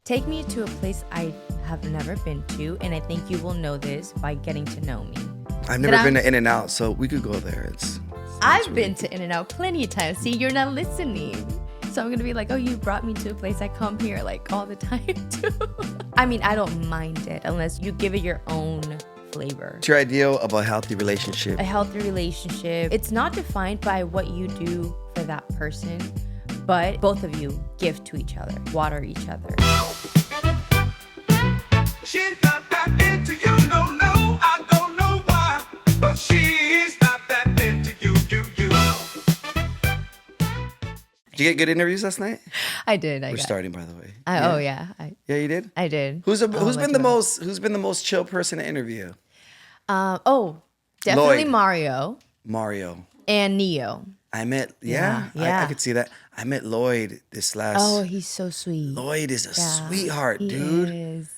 Take me to a place I have never been to, and I think you will know this by getting to know me. I've never been to In-N-Out, so we could go there. I've been to In-N-Out plenty of times. See, you're not listening. So I'm going to be like, oh, you brought me to a place I come here like all the time too. I mean, I don't mind it unless you give it your own flavor. What's your ideal of a healthy relationship? A healthy relationship, it's not defined by what you do for that person, but both of you give to each other, water each other. She's not that into you, no, I don't know why, but she's not that into you. Did you get good interviews last night? I did. We're starting, by the way. Oh yeah. Yeah, you did? I did. Who's been the most chill person to interview? Definitely Lloyd. Mario and Neo. I met, I could see that. I met Lloyd this last. Oh, he's so sweet. Lloyd is a sweetheart, he dude. Is.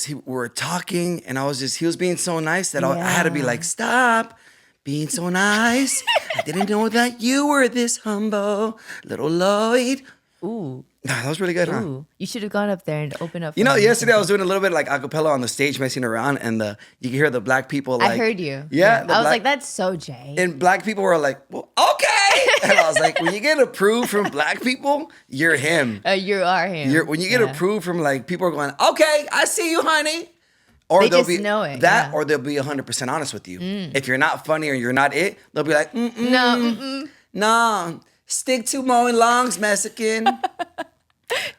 We were talking, and he was being so nice that I had to be like, stop being so nice. I didn't know that you were this humble, little Lloyd. Ooh. That was really good, huh? Ooh. You should have gone up there and opened up. You know, yesterday I was doing a little bit like acapella on the stage, messing around, and you can hear the black people like. I heard you. Yeah. I was like, that's so Jay. And black people were like, well, okay. And I was like, when you get approved from black people, you're him. You are him. When you get approved from like, people are going, okay, I see you, honey. Or They they'll just be know it, that, or they'll be 100% honest with you. If you're not funny or you're not it, they'll be like, no, stick to mowing lawns, Mexican.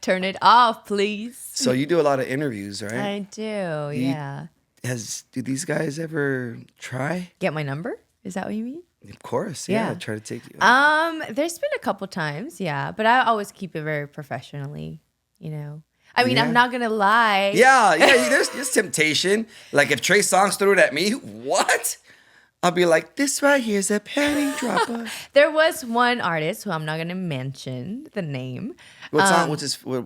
Turn it off, please. So you do a lot of interviews, right? I do, yeah. Do these guys ever try? Get my number? Is that what you mean? Of course, yeah. Try to take you. There's been a couple times, yeah, but I always keep it very professionally, you know. I mean, I'm not gonna lie. Yeah. There's temptation. Like if Trey Songz threw it at me, what? I'll be like, this right here is a penny dropper. There was one artist who I'm not gonna mention the name. What song? What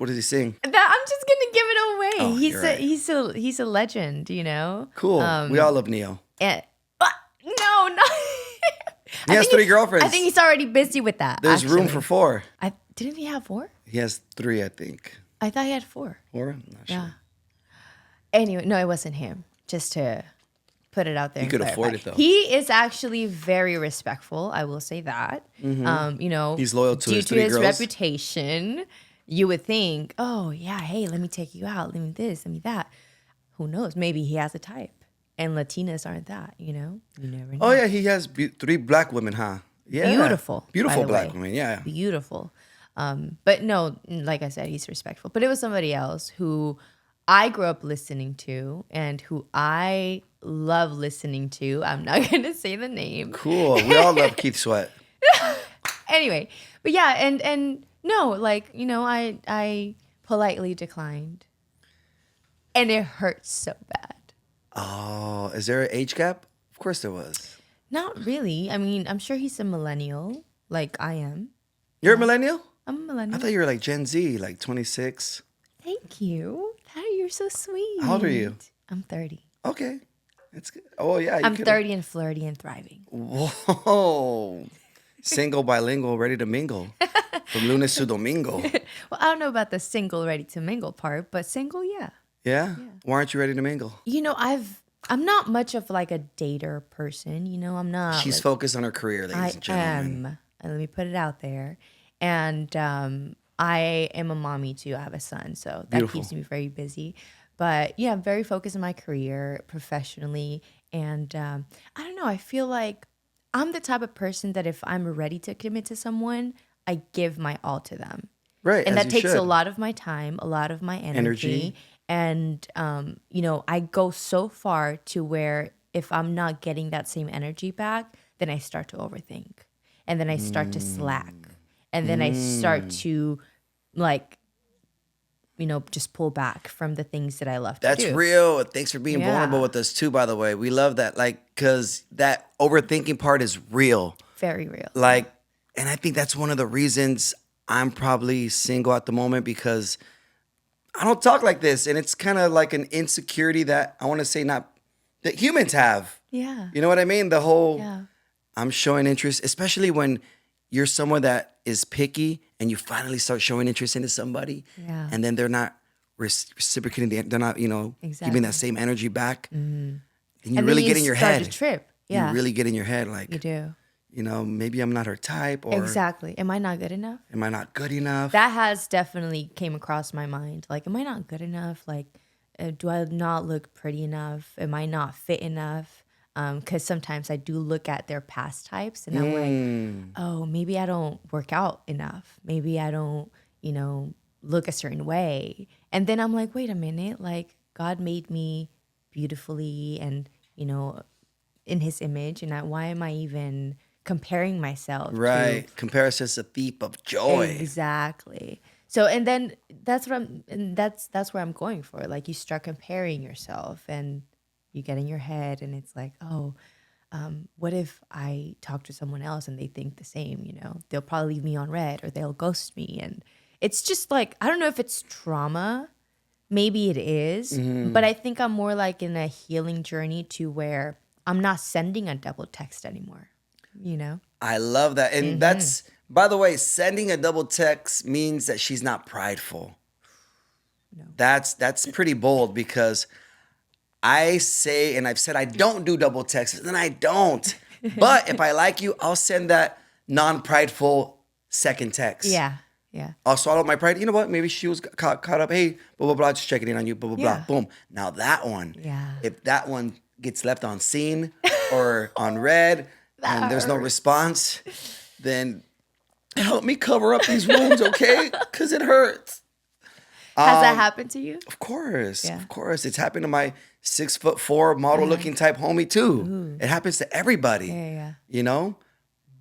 does he sing? That I'm just gonna give it away. Oh, you're right. He's a legend, you know. Cool. We all love Neo. No. He has 3 girlfriends. I think he's already busy with that. There's room for 4. Didn't he have 4? He has 3, I think. I thought he had 4. 4? I'm not sure. Yeah. Anyway, no, it wasn't him. Just to put it out there. He could afford it though. He is actually very respectful. I will say that. You know, he's loyal to due his to 3 his girls. reputation. You would think, oh yeah, hey, let me take you out. Let me this. Let me that. Who knows? Maybe he has a type. And Latinas aren't that, you know? You never know. Oh, yeah, he has 3 black women, huh? Yeah. Beautiful. Beautiful by the black way. women, yeah. Beautiful. But no, like I said, he's respectful. But it was somebody else who I grew up listening to and who I love listening to. I'm not going to say the name. Cool. We all love Keith Sweat. Anyway, but yeah, and no, like, you know, I politely declined. And it hurts so bad. Oh, is there an age gap? Of course there was. Not really. I mean, I'm sure he's a millennial, like I am. You're a millennial? I'm a millennial. I thought you were like Gen Z, like 26. Thank you. You're so sweet. How old are you? I'm 30. Okay. That's good. Oh, yeah. I'm 30 and flirty and thriving. Whoa. Single, bilingual, ready to mingle. From lunes to domingo. Well, I don't know about the single ready to mingle part, but single, yeah. Yeah? Why aren't you ready to mingle? You know, I'm not much of like a dater person. You know, I'm not. She's focused on her career, ladies and gentlemen. I am. And let me put it out there. And I am a mommy too. I have a son, so that keeps me very busy. But yeah, I'm very focused on my career professionally. And I don't know. I feel like I'm the type of person that if I'm ready to commit to someone, I give my all to them. Right. And that takes a lot of my time, a lot of my energy. And, you know, I go so far to where if I'm not getting that same energy back, then I start to overthink. And then I start to slack. And then I start to, like, you know, just pull back from the things that I love to do. That's real. Thanks for being vulnerable with us, too, by the way. We love that. Like, because that overthinking part is real. Very real. Like, and I think that's one of the reasons I'm probably single at the moment, because I don't talk like this. And it's kind of like an insecurity that I want to say that humans have. Yeah. You know what I mean? The whole, I'm showing interest, especially when you're someone that is picky and you finally start showing interest into somebody and then they're not reciprocating they're not, giving Exactly. that same energy back. And you And really then get in your start head. to trip. Yeah, You really get in your head like, you do. Maybe I'm not her type, or Exactly. Am I not good enough? am I not good enough? That has definitely came across my mind. Like, am I not good enough? Like, do I not look pretty enough? Am I not fit enough? Because sometimes I do look at their past types and I'm like, oh, maybe I don't work out enough. Maybe I don't, look a certain way. And then I'm like, wait a minute. Like, God made me beautifully and, in his image. And why am I even comparing myself Right. to Comparison's a thief of joy. exactly. So and then that's where I'm going for. Like you start comparing yourself and you get in your head and it's like, oh, what if I talk to someone else and they think the same, They'll probably leave me on red or they'll ghost me. And it's just like, I don't know if it's trauma. Maybe it is, but I think I'm more like in a healing journey to where I'm not sending a double text anymore, I love that. And that's, by the way, sending a double text means that she's not prideful. No. That's pretty bold because I say, and I've said I don't do double texts, and I don't. But if I like you, I'll send that non-prideful second text. Yeah. Yeah. I'll swallow my pride. You know what? Maybe she was caught up. Hey, blah, blah, blah, just checking in on you, blah, blah, Yeah. blah. Boom. Now that one, Yeah. if that one gets left on scene or on red and there's no response, then help me cover up these wounds, okay? Because it hurts. Has that happened to you? Of course. Yeah. Of course. It's happened to my 6'4" model looking type homie too. It happens to everybody. Yeah.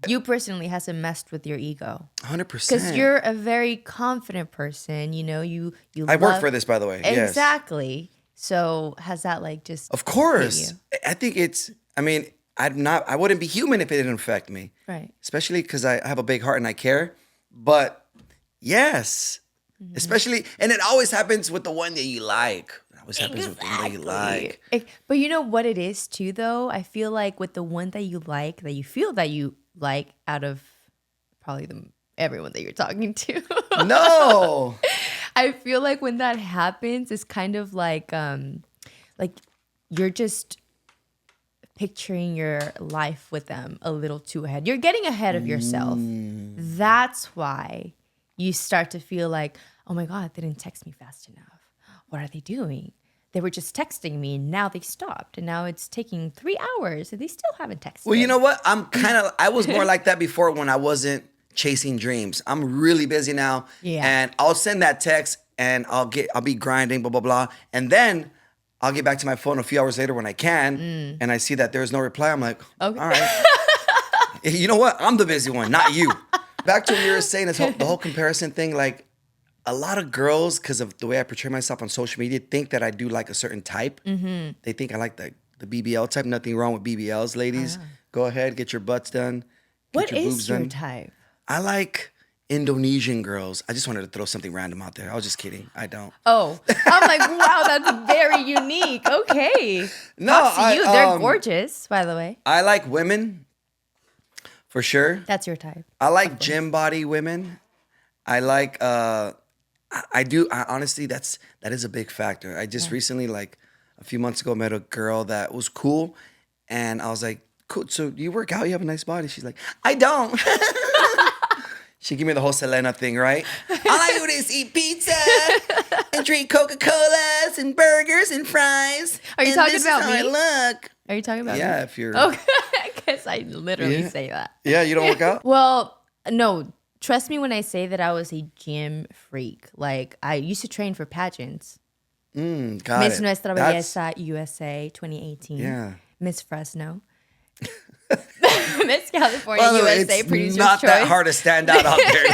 You personally hasn't messed with your ego 100%. because you're a very confident person. You. I work for this, by the way. Yes. Exactly. So has that just Of hit course. you? I think I wouldn't be human if it didn't affect me. Right. Especially because I have a big heart and I care. But yes, especially, and it always happens with the one that you like. It always happens with the one that you like. But you know what it is too, though? I feel like with the one that you like, that you feel that you like out of probably everyone that you're talking to. No. I feel like when that happens, it's kind of like you're just picturing your life with them a little too ahead. You're getting ahead of yourself. That's why you start to feel like, oh my God, they didn't text me fast enough. What are they doing? They were just texting me and now they stopped and now it's taking 3 hours and they still haven't texted. Well, you know what? I was more like that before when I wasn't chasing dreams. I'm really busy now. Yeah. And I'll send that text and I'll be grinding, blah, blah, blah. And then I'll get back to my phone a few hours later when I can. And I see that there's no reply. I'm like, Okay. all right. You know what? I'm the busy one, not you. Back to what you were saying, the whole comparison thing. Like a lot of girls, because of the way I portray myself on social media, think that I do like a certain type. They think I like the BBL type. Nothing wrong with BBLs, ladies. Go ahead, get your butts done. What your is boobs your done. type? I like Indonesian girls. I just wanted to throw something random out there. I was just kidding. I don't. Oh, I'm like, wow, that's very unique. Okay. No, Props to you. They're gorgeous, by the way. I like women, for sure. That's your type. I like gym body women. I like. Honestly, that is a big factor. I just recently, like a few months ago, met a girl that was cool, and I was like, "Cool. So you work out? You have a nice body." She's like, "I don't." She gave me the whole Selena thing, right? All I do is eat pizza and drink Coca-Colas and burgers and fries. Are you and talking this about is how me? I look. Are you talking about Yeah, me? if you're. Okay. Because I literally Yeah. say that. Yeah, you don't work out? Well, no. Trust me when I say that I was a gym freak. Like, I used to train for pageants. Got Miss it. Nuestra That's- Belleza USA 2018. Yeah. Miss Fresno. Miss California By the way, USA it's Producer's not Choice. that hard to stand out out there.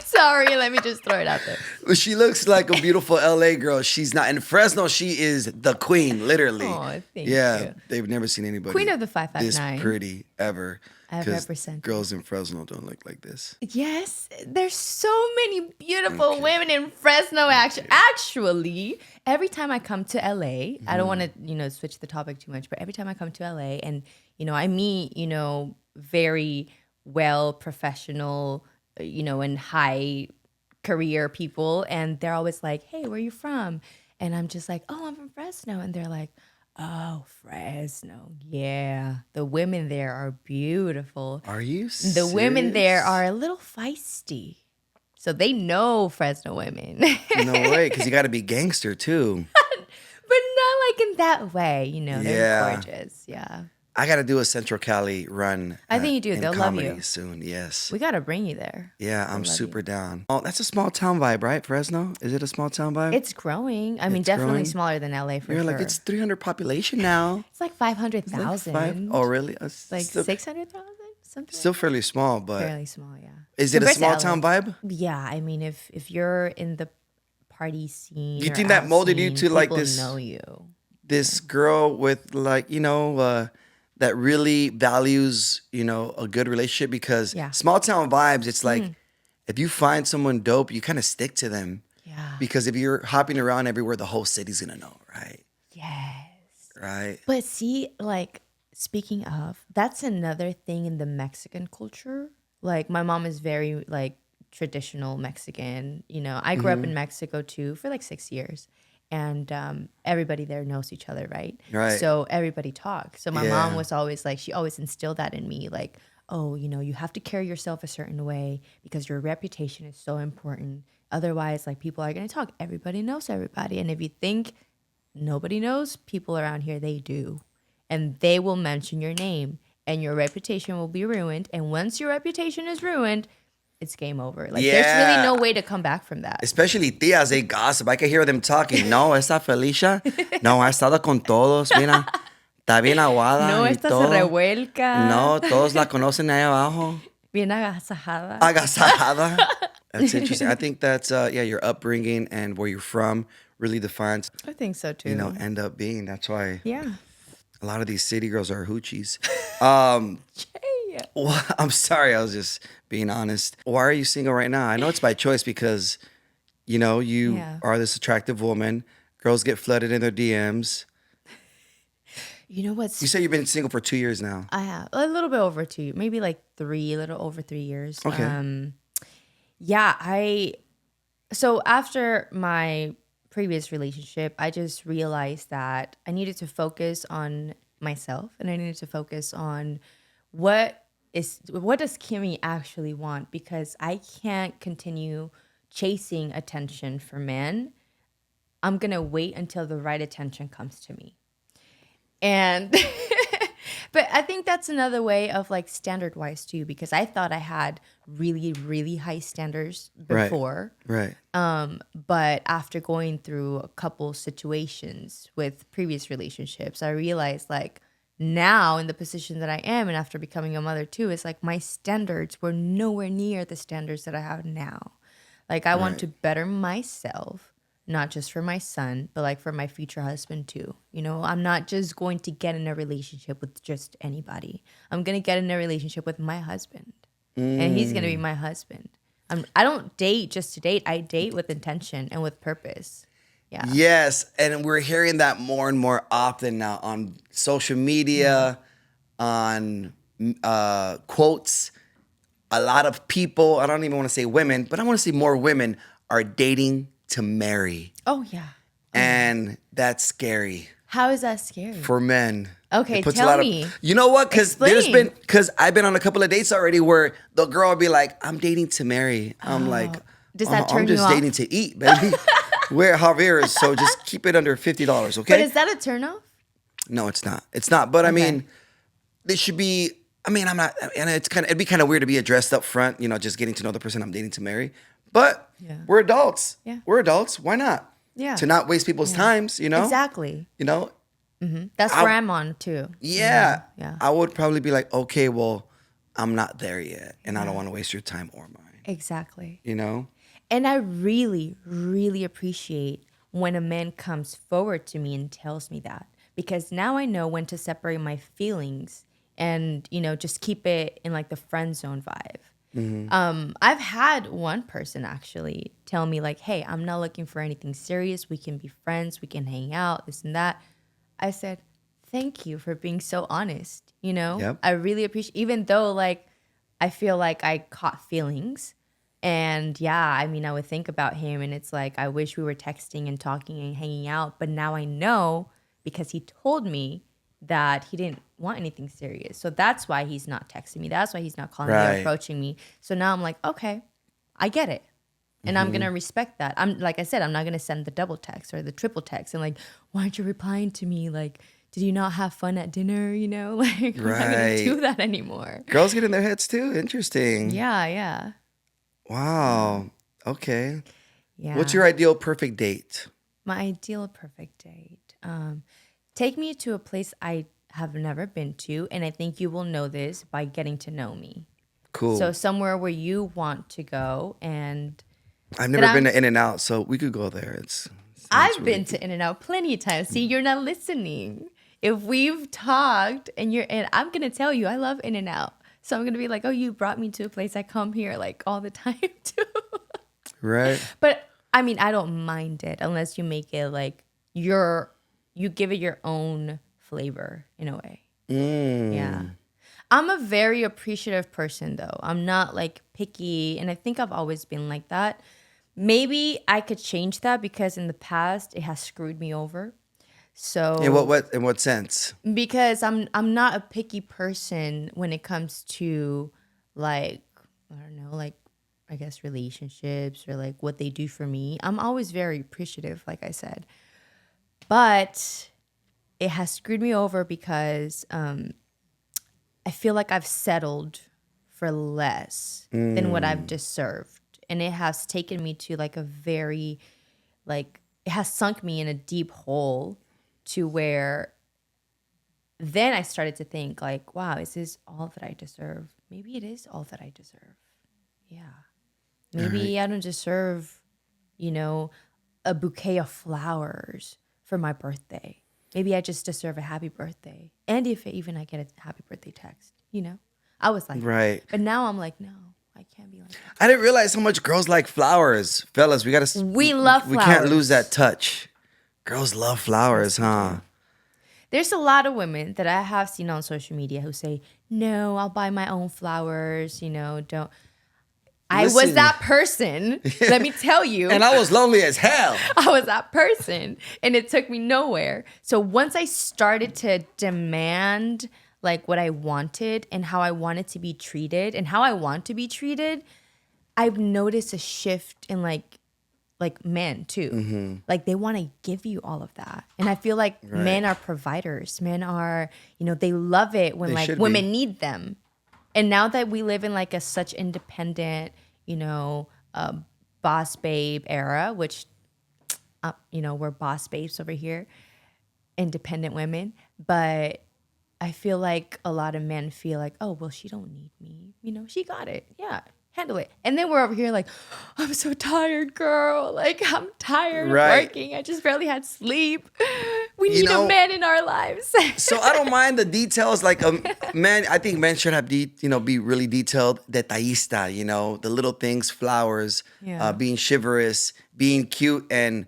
Sorry, let me just throw it out there. But she looks like a beautiful LA girl. She's not. In Fresno, she is the queen, literally. Aw, thank yeah, you. they've never seen anybody Queen of the this 559. pretty ever. I 'Cause represent girls in Fresno don't look like this. Yes, there's so many beautiful women in Fresno. Actually, every time I come to LA, I don't want to, switch the topic too much, but every time I come to LA and, I meet, very well professional, and high career people, and they're always like, "Hey, where are you from?" And I'm just like, "Oh, I'm from Fresno," and they're like, "Oh, Fresno, yeah, the women there are beautiful. Are you The women there serious? are a little feisty." So they know Fresno women. No way, because you got to be gangster too. But not like in that way, they're Yeah. gorgeous. Yeah. I got to do a Central Cali run I think you do. in They'll love comedy you. soon. Yes. We got to bring you there. Yeah, I'm love super you. down. Oh, that's a small town vibe, right? Fresno? Is it a small town vibe? It's growing. I mean, It's definitely growing? smaller than LA for You're sure. like, it's 300 population now. It's like It's like 500,000. Oh, really? Like Still, 600,000? Something still like fairly small, that. but Fairly small, yeah. is it a Compared to small LA. town vibe? Yeah, I mean, if you're in the party scene, Do you or think that out molded you scene, to like people this know you. this girl with like, that really values, a good relationship? Because Yeah. small town vibes, it's like if you find someone dope, you kind of stick to them. Yeah. Because if you're hopping around everywhere, the whole city's gonna know, right? Yes. Right. But see, like, speaking of, that's another thing in the Mexican culture. Like, my mom is very, like, traditional Mexican. I grew up in Mexico, too, for, like, 6 years. And everybody there knows each other, right? Right. So everybody talks. So my Yeah. mom was always like, she always instilled that in me. Like, oh, you have to carry yourself a certain way because your reputation is so important. Otherwise, like, people are going to talk. Everybody knows everybody. And if you think nobody knows, people around here, they do. And they will mention your name and your reputation will be ruined. And once your reputation is ruined, it's game over. Like, there's really no way to come back from that. Especially tías, they gossip. I can hear them talking. No, esta Felicia, no, ha estado con todos. Mira, está bien aguada. No, y esta se todo. revuelca. No, todos la conocen ahí abajo. Bien agasajada. Agasajada. That's interesting. I think that's, your upbringing and where you're from really defines, I think so too. end up being. That's why Yeah. a lot of these city girls are hoochies. Hey. Well, I'm sorry, I was just being honest. Why are you single right now? I know it's by choice because, you Yeah. are this attractive woman. Girls get flooded in their DMs. You know what's You say you've been single for 2 years now. I have a little bit over 2, maybe like 3, a little over 3 years. Okay. Yeah, so after my previous relationship, I just realized that I needed to focus on myself and I needed to focus on what does Kimmy actually want, because I can't continue chasing attention for men. I'm going to wait until the right attention comes to me. And but I think that's another way of like standard wise too, because I thought I had really, really high standards before. Right. But after going through a couple situations with previous relationships, I realized like now in the position that I am and after becoming a mother too, it's like my standards were nowhere near the standards that I have now. Like I want to better myself, not just for my son, but like for my future husband too. I'm not just going to get in a relationship with just anybody. I'm going to get in a relationship with my husband. And he's going to be my husband. I don't date just to date. I date with intention and with purpose. Yeah. Yes, and we're hearing that more and more often now on social media, on quotes. A lot of people, I don't even want to say women, but I want to see more women are dating to marry. Oh, yeah. And that's scary How is that scary? for men. Okay, It puts tell a lot me. you know what? Because Explain. I've been on a couple of dates already where the girl will be like, I'm dating to marry. I'm like, Does that turn I'm you just off? dating to eat, baby. We're Javier's, so just keep it under $50, okay? But is that a turnoff? No, it's not. It's not. But I mean, this should be. I mean, I'm not. And it'd be kind of weird to be addressed up front. Just getting to know the person I'm dating to marry. But we're adults. Yeah. We're adults. Why not? Yeah. To not waste people's times. Exactly. That's where I'm on too. Yeah. Yeah. I would probably be like, okay, well, I'm not there yet, and I don't want to waste your time or mine. Exactly. And I really, really appreciate when a man comes forward to me and tells me that, because now I know when to separate my feelings and, just keep it in like the friend zone vibe. I've had one person actually tell me like, hey, I'm not looking for anything serious. We can be friends. We can hang out, this and that. I said, thank you for being so honest. Yep. I really appreciate, even though like I feel like I caught feelings, And yeah, I mean, I would think about him and it's like, I wish we were texting and talking and hanging out. But now I know because he told me that he didn't want anything serious. So that's why he's not texting me. That's why he's not calling me or Right. approaching me. So now I'm like, okay, I get it. And I'm going to respect that. I'm like I said, I'm not going to send the double text or the triple text and like, why aren't you replying to me? Like, did you not have fun at dinner? You know, like I'm not going Right. to do that anymore. Girls get in their heads too. Interesting. Yeah, yeah. Wow. Okay. Yeah. What's your ideal perfect date? My ideal perfect date. Take me to a place I have never been to, and I think you will know this by getting to know me. Cool. So somewhere where you want to go, and I've never been to In-N-Out, so we could go there. I've been to In-N-Out plenty of times. See, you're not listening. If we've talked, and I'm gonna tell you, I love In-N-Out. So I'm gonna be like, oh, you brought me to a place I come here like all the time too. Right. But I mean, I don't mind it unless you make it like you give it your own flavor in a way. Yeah. I'm a very appreciative person though. I'm not like picky, and I think I've always been like that. Maybe I could change that because in the past it has screwed me over. So In what sense? because I'm not a picky person when it comes to like I don't know, like I guess relationships or like what they do for me. I'm always very appreciative, like I said. But it has screwed me over because I feel like I've settled for less than what I've deserved. And it has taken me to like a very like it has sunk me in a deep hole to where then I started to think like, wow, is this all that I deserve? Maybe it is all that I deserve. Yeah. Maybe I don't deserve, a bouquet of flowers for my birthday. Maybe I just deserve a happy birthday. And if even I get a happy birthday text, I was like, Right. But now I'm like, no, I can't be like that. I didn't realize how much girls like flowers. Fellas, we love flowers. We can't lose that touch. Girls love flowers, huh? There's a lot of women that I have seen on social media who say, no, I'll buy my own flowers, don't. I was Listen. that person, let me tell you. And I was lonely as hell. I was that person, and it took me nowhere. So once I started to demand like what I wanted and how I wanted to be treated and how I want to be treated, I've noticed a shift in like men too. Like they want to give you all of that. And I feel like men are providers. Men are, they love it when like women need them. And now that we live in like a such independent, boss babe era, which, we're boss babes over here, independent women. But I feel like a lot of men feel like, oh, well, she don't need me. She got it. Yeah, handle it. And then we're over here like, I'm so tired, girl. Like, I'm tired of working. I just barely had sleep. We need a man in our lives. So I don't mind the details. Like, man, I think men should have, be really detailed. Detallista, the little things, flowers, being chivalrous, being cute and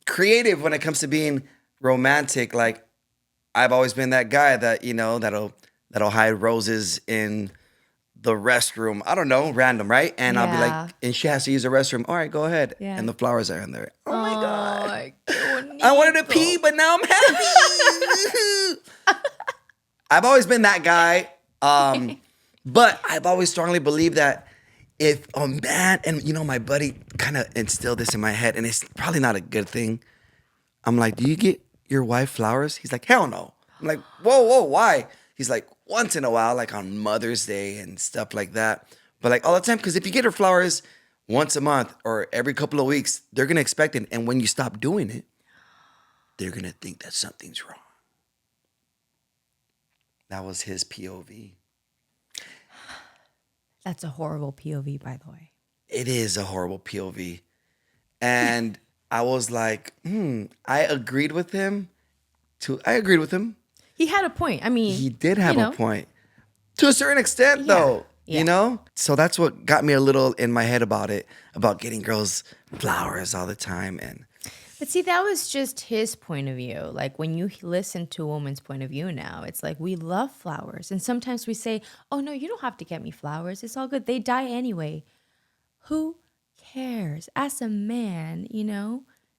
creative when it comes to being romantic. Like, I've always been that guy that, that'll hide roses in the restroom. I don't know, random, right? And I'll be like, and she has to use the restroom. All right, go ahead. Yeah. And the flowers are in there. Oh my God. I wanted to pee, but now I'm happy. I've always been that guy. But I've always strongly believed that if a man, and my buddy kind of instilled this in my head, and it's probably not a good thing. I'm like, do you get your wife flowers? He's like, hell no. I'm like, whoa, why? He's like, once in a while, like on Mother's Day and stuff like that. But like all the time, because if you get her flowers once a month or every couple of weeks, they're going to expect it. And when you stop doing it, they're going to think that something's wrong. That was his POV. That's a horrible POV, by the way. It is a horrible POV. And I was like, I agreed with him. He had a point. I mean, he did have a point. To a certain extent, though, So that's what got me a little in my head about it, about getting girls flowers all the time. But see, that was just his point of view. Like when you listen to a woman's point of view now, it's like we love flowers. And sometimes we say, oh, no, you don't have to get me flowers. It's all good. They die anyway. Who cares? As a man,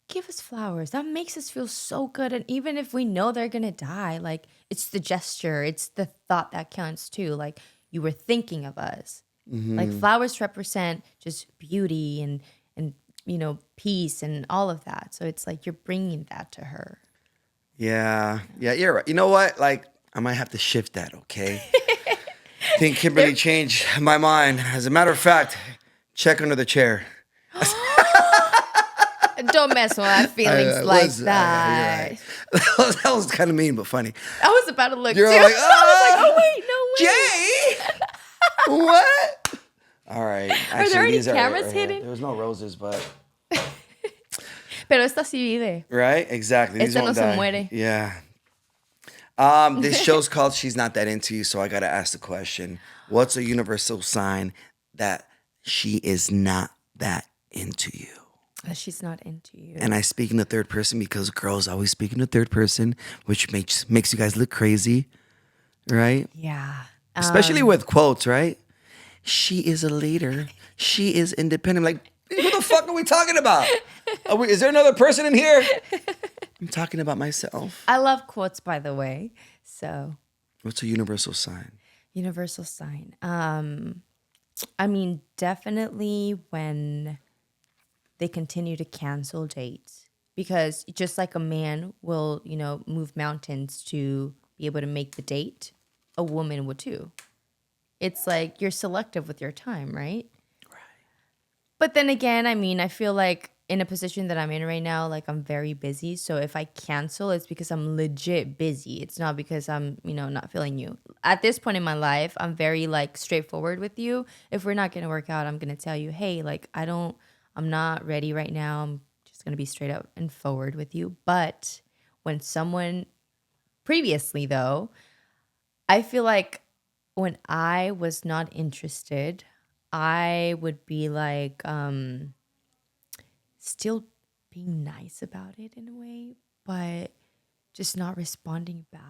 give us flowers. That makes us feel so good. And even if we know they're going to die, like it's the gesture, it's the thought that counts too. Like you were thinking of us. Like flowers represent just beauty and peace and all of that. So it's like you're bringing that to her. Yeah, you're right. You know what? Like, I might have to shift that, okay? I think Kimberly changed my mind. As a matter of fact, check under the chair. Don't mess with my feelings like that. You're right. That was kind of mean, but funny. I was about to look You're too. like, I was like, oh, wait, no way. Jay? What? All right. Actually, there any these cameras are hidden? There was no roses, but... Pero esta sí vive. Right? Exactly. These Esta won't no se die. muere. Yeah. This show's called She's Not That Into You, so I got to ask the question. What's a universal sign that she is not that into you? That she's not into you. And I speak in the third person because girls always speak in the third person, which makes you guys look crazy, right? Yeah. Especially with quotes, right? She is a leader. She is independent. Like, who the fuck are we talking about? Is there another person in here? I'm talking about myself. I love quotes, by the way. So, What's a universal sign? universal sign. I mean, definitely when they continue to cancel dates. Because just like a man will, move mountains to be able to make the date, a woman would too. It's like you're selective with your time, right? But then again, I mean, I feel like in a position that I'm in right now, like I'm very busy. So if I cancel, it's because I'm legit busy. It's not because I'm, not feeling you. At this point in my life, I'm very like straightforward with you. If we're not going to work out, I'm going to tell you, hey, like I'm not ready right now. I'm just going to be straight up and forward with you. But when someone previously though, I feel like when I was not interested, I would be like, still being nice about it in a way, but just not responding back.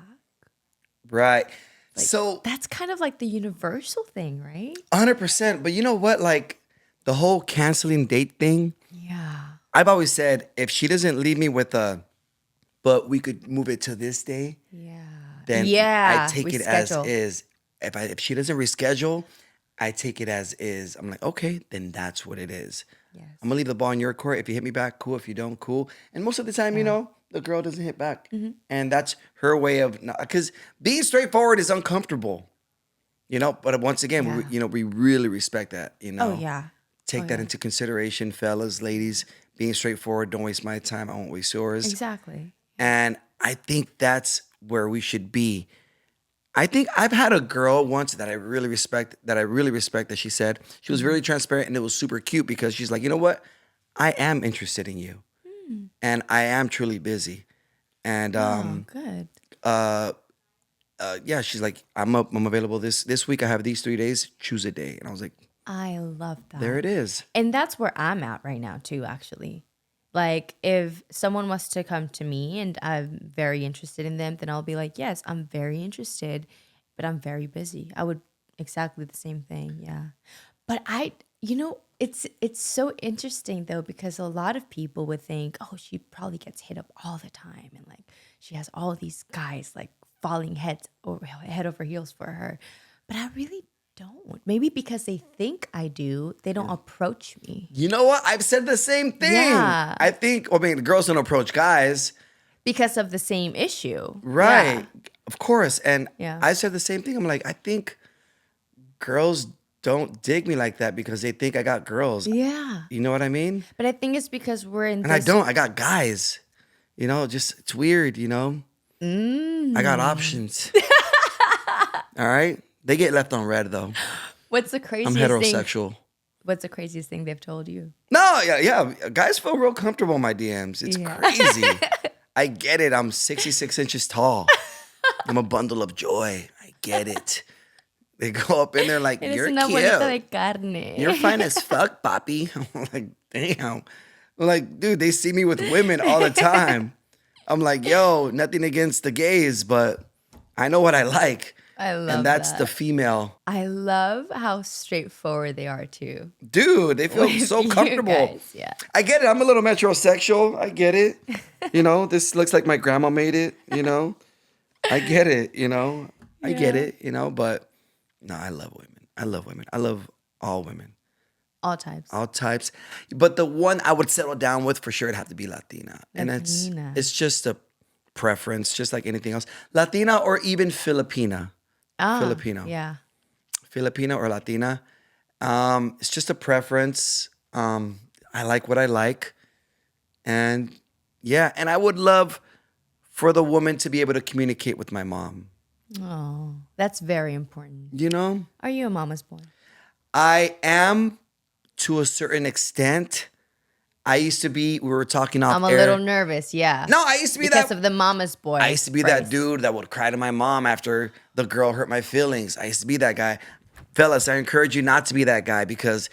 Right. Like, so that's kind of like the universal thing, right? 100%. But you know what? Like the whole canceling date thing, Yeah. I've always said if she doesn't leave me with but we could move it to this day, Yeah. then Yeah. I take it as is. If she doesn't reschedule, I take it as is. I'm like, okay, then that's what it is. Yes. I'm gonna leave the ball in your court. If you hit me back, cool. If you don't, cool. And most of the time, the girl doesn't hit back, and that's her way of because being straightforward is uncomfortable, But once again, we really respect that, Oh, yeah. Take that into consideration, fellas, ladies. Being straightforward, don't waste my time. I won't waste yours. Exactly. And I think that's where we should be. I think I've had a girl once that I really respect, that she said, she was really transparent and it was super cute because she's like, you know what? I am interested in you. And I am truly busy. And good. yeah, she's like, I'm available this week. I have these 3 days. Choose a day. And I was like, I love that. there it is. And that's where I'm at right now too, actually. Like if someone was to come to me and I'm very interested in them, then I'll be like, yes, I'm very interested, but I'm very busy. I would exactly the same thing. Yeah. But it's so interesting though, because a lot of people would think, oh, she probably gets hit up all the time. And like, she has all these guys like falling head over heels for her. But I really don't. Maybe because they think I do, they don't approach me. You know what? I've said the same thing. Yeah. I think, the girls don't approach guys. Because of the same issue. Right. Yeah. Of course. And Yeah. I said the same thing. I'm like, I think girls don't dig me like that because they think I got girls. Yeah. You know what I mean? But I think it's because we're in And I don't. I got guys. Just it's weird, I got options. All right? They get left on red though. What's the I'm craziest heterosexual. thing? What's the craziest thing they've told you? No, yeah. Guys feel real comfortable in my DMs. It's crazy. I get it. I'm 66 inches tall. I'm a bundle of joy. I get it. They go up in there like, Eres you're una bolita de cute. carne. You're fine as fuck, papi. I'm like, damn. I'm like, dude, they see me with women all the time. I'm like, yo, nothing against the gays, but I know what I like. I And love that's the that. female. I love how straightforward they are too. Dude, they feel With so you comfortable. guys, yeah. I get it. I'm a little metrosexual. I get it. This looks like my grandma made it, I get it, I get Yeah. it, but no, I love women. I love women. I love all women, All types. all types. But the one I would settle down with for sure, it'd have to be Latina. And Latina. it's just a preference, just like anything else. Latina or even Filipina. Filipino. Yeah. Filipina or Latina. It's just a preference. I like what I like. And yeah, and I would love for the woman to be able to communicate with my mom. Oh, that's very important. Are you a mama's boy? I am to a certain extent. I used to be, we were talking off I'm a air. little nervous, yeah. No, I used to be because that. of the mama's boy. I used to be that dude that would cry to my mom after the girl hurt my feelings. I used to be that guy. Fellas, I encourage you not to be that guy because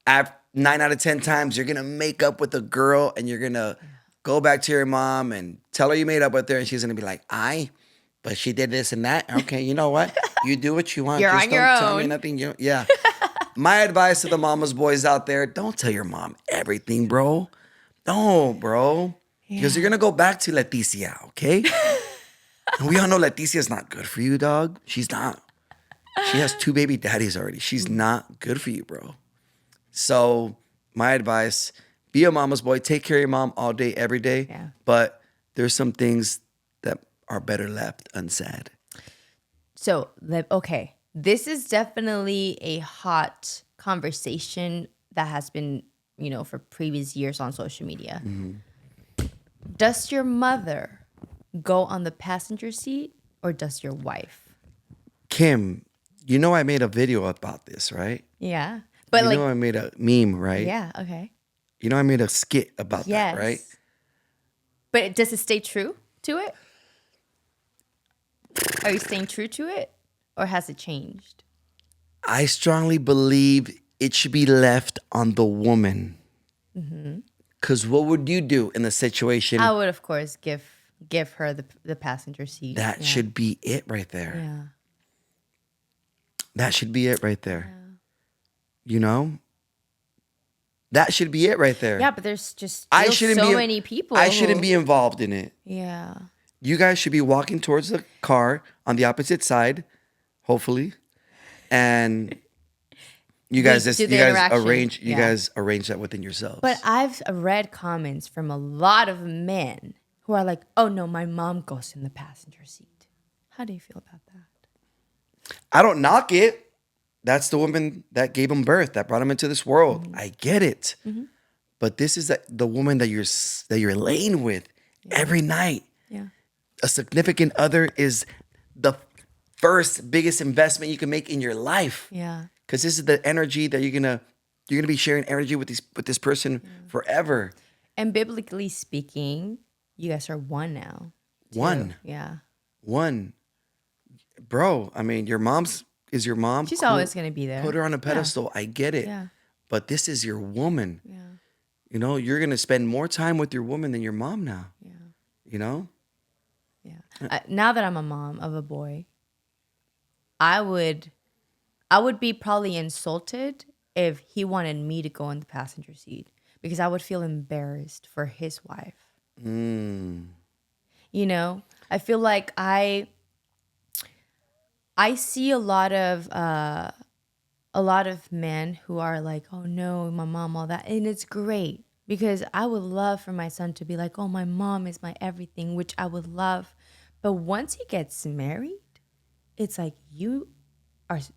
9 out of 10 times you're going to make up with a girl and you're going to go back to your mom and tell her you made up with her and she's going to be like, but she did this and that. Okay, you know what? You do what you want. You're Just on don't your tell me own. nothing. Yeah. My advice to the mama's boys out there, don't tell your mom everything, bro. Don't, bro. Because you're going to go back to Leticia, okay? And we all know Leticia's not good for you, dog. She's not. She has 2 baby daddies already. She's not good for you, bro. So my advice, be a mama's boy. Take care of your mom all day, every day. Yeah. But there's some things that are better left unsaid. So, okay, this is definitely a hot conversation that has been, for previous years on social media. Mm-hmm. Does your mother go on the passenger seat or does your wife? Kim, I made a video about this, right? Yeah. But I made a meme, right? yeah, okay. I made a skit about Yes. that, right? But does it stay true to it? Are you staying true to it or has it changed? I strongly believe it should be left on the woman. Because what would you do in the situation? I would, of course, give her the passenger seat. That should be it right there. Yeah. That should be it right there. That should be it right there. Yeah, but there's just I still shouldn't so be. many people. I shouldn't who- be involved in it. Yeah. You guys should be walking towards the car on the opposite side, hopefully, and you guys do the you guys interaction. arrange Yeah. guys arrange that within yourselves. But I've read comments from a lot of men who are like, "Oh no, my mom goes in the passenger seat." How do you feel about that? I don't knock it. That's the woman that gave him birth, that brought him into this world. Mm-hmm. I get it. But this is the woman that you're laying with every night. Yeah. A significant other is the first biggest investment you can make in your life. Yeah. Because this is the energy that you're gonna be sharing energy with this person forever. And biblically speaking, you guys are one now. too. One. Yeah. One. Bro, I mean, your mom's is your mom. She's Cool. always gonna be there. Put her on a pedestal. I get it. Yeah. But this is your woman. Yeah. You're gonna spend more time with your woman than your mom now. Yeah. Yeah. Now that I'm a mom of a boy, I would be probably insulted if he wanted me to go in the passenger seat because I would feel embarrassed for his wife. I feel like I see a lot of men who are like, "Oh no, my mom, all that," and it's great because I would love for my son to be like, "Oh, my mom is my everything," which I would love. But once he gets married, it's like you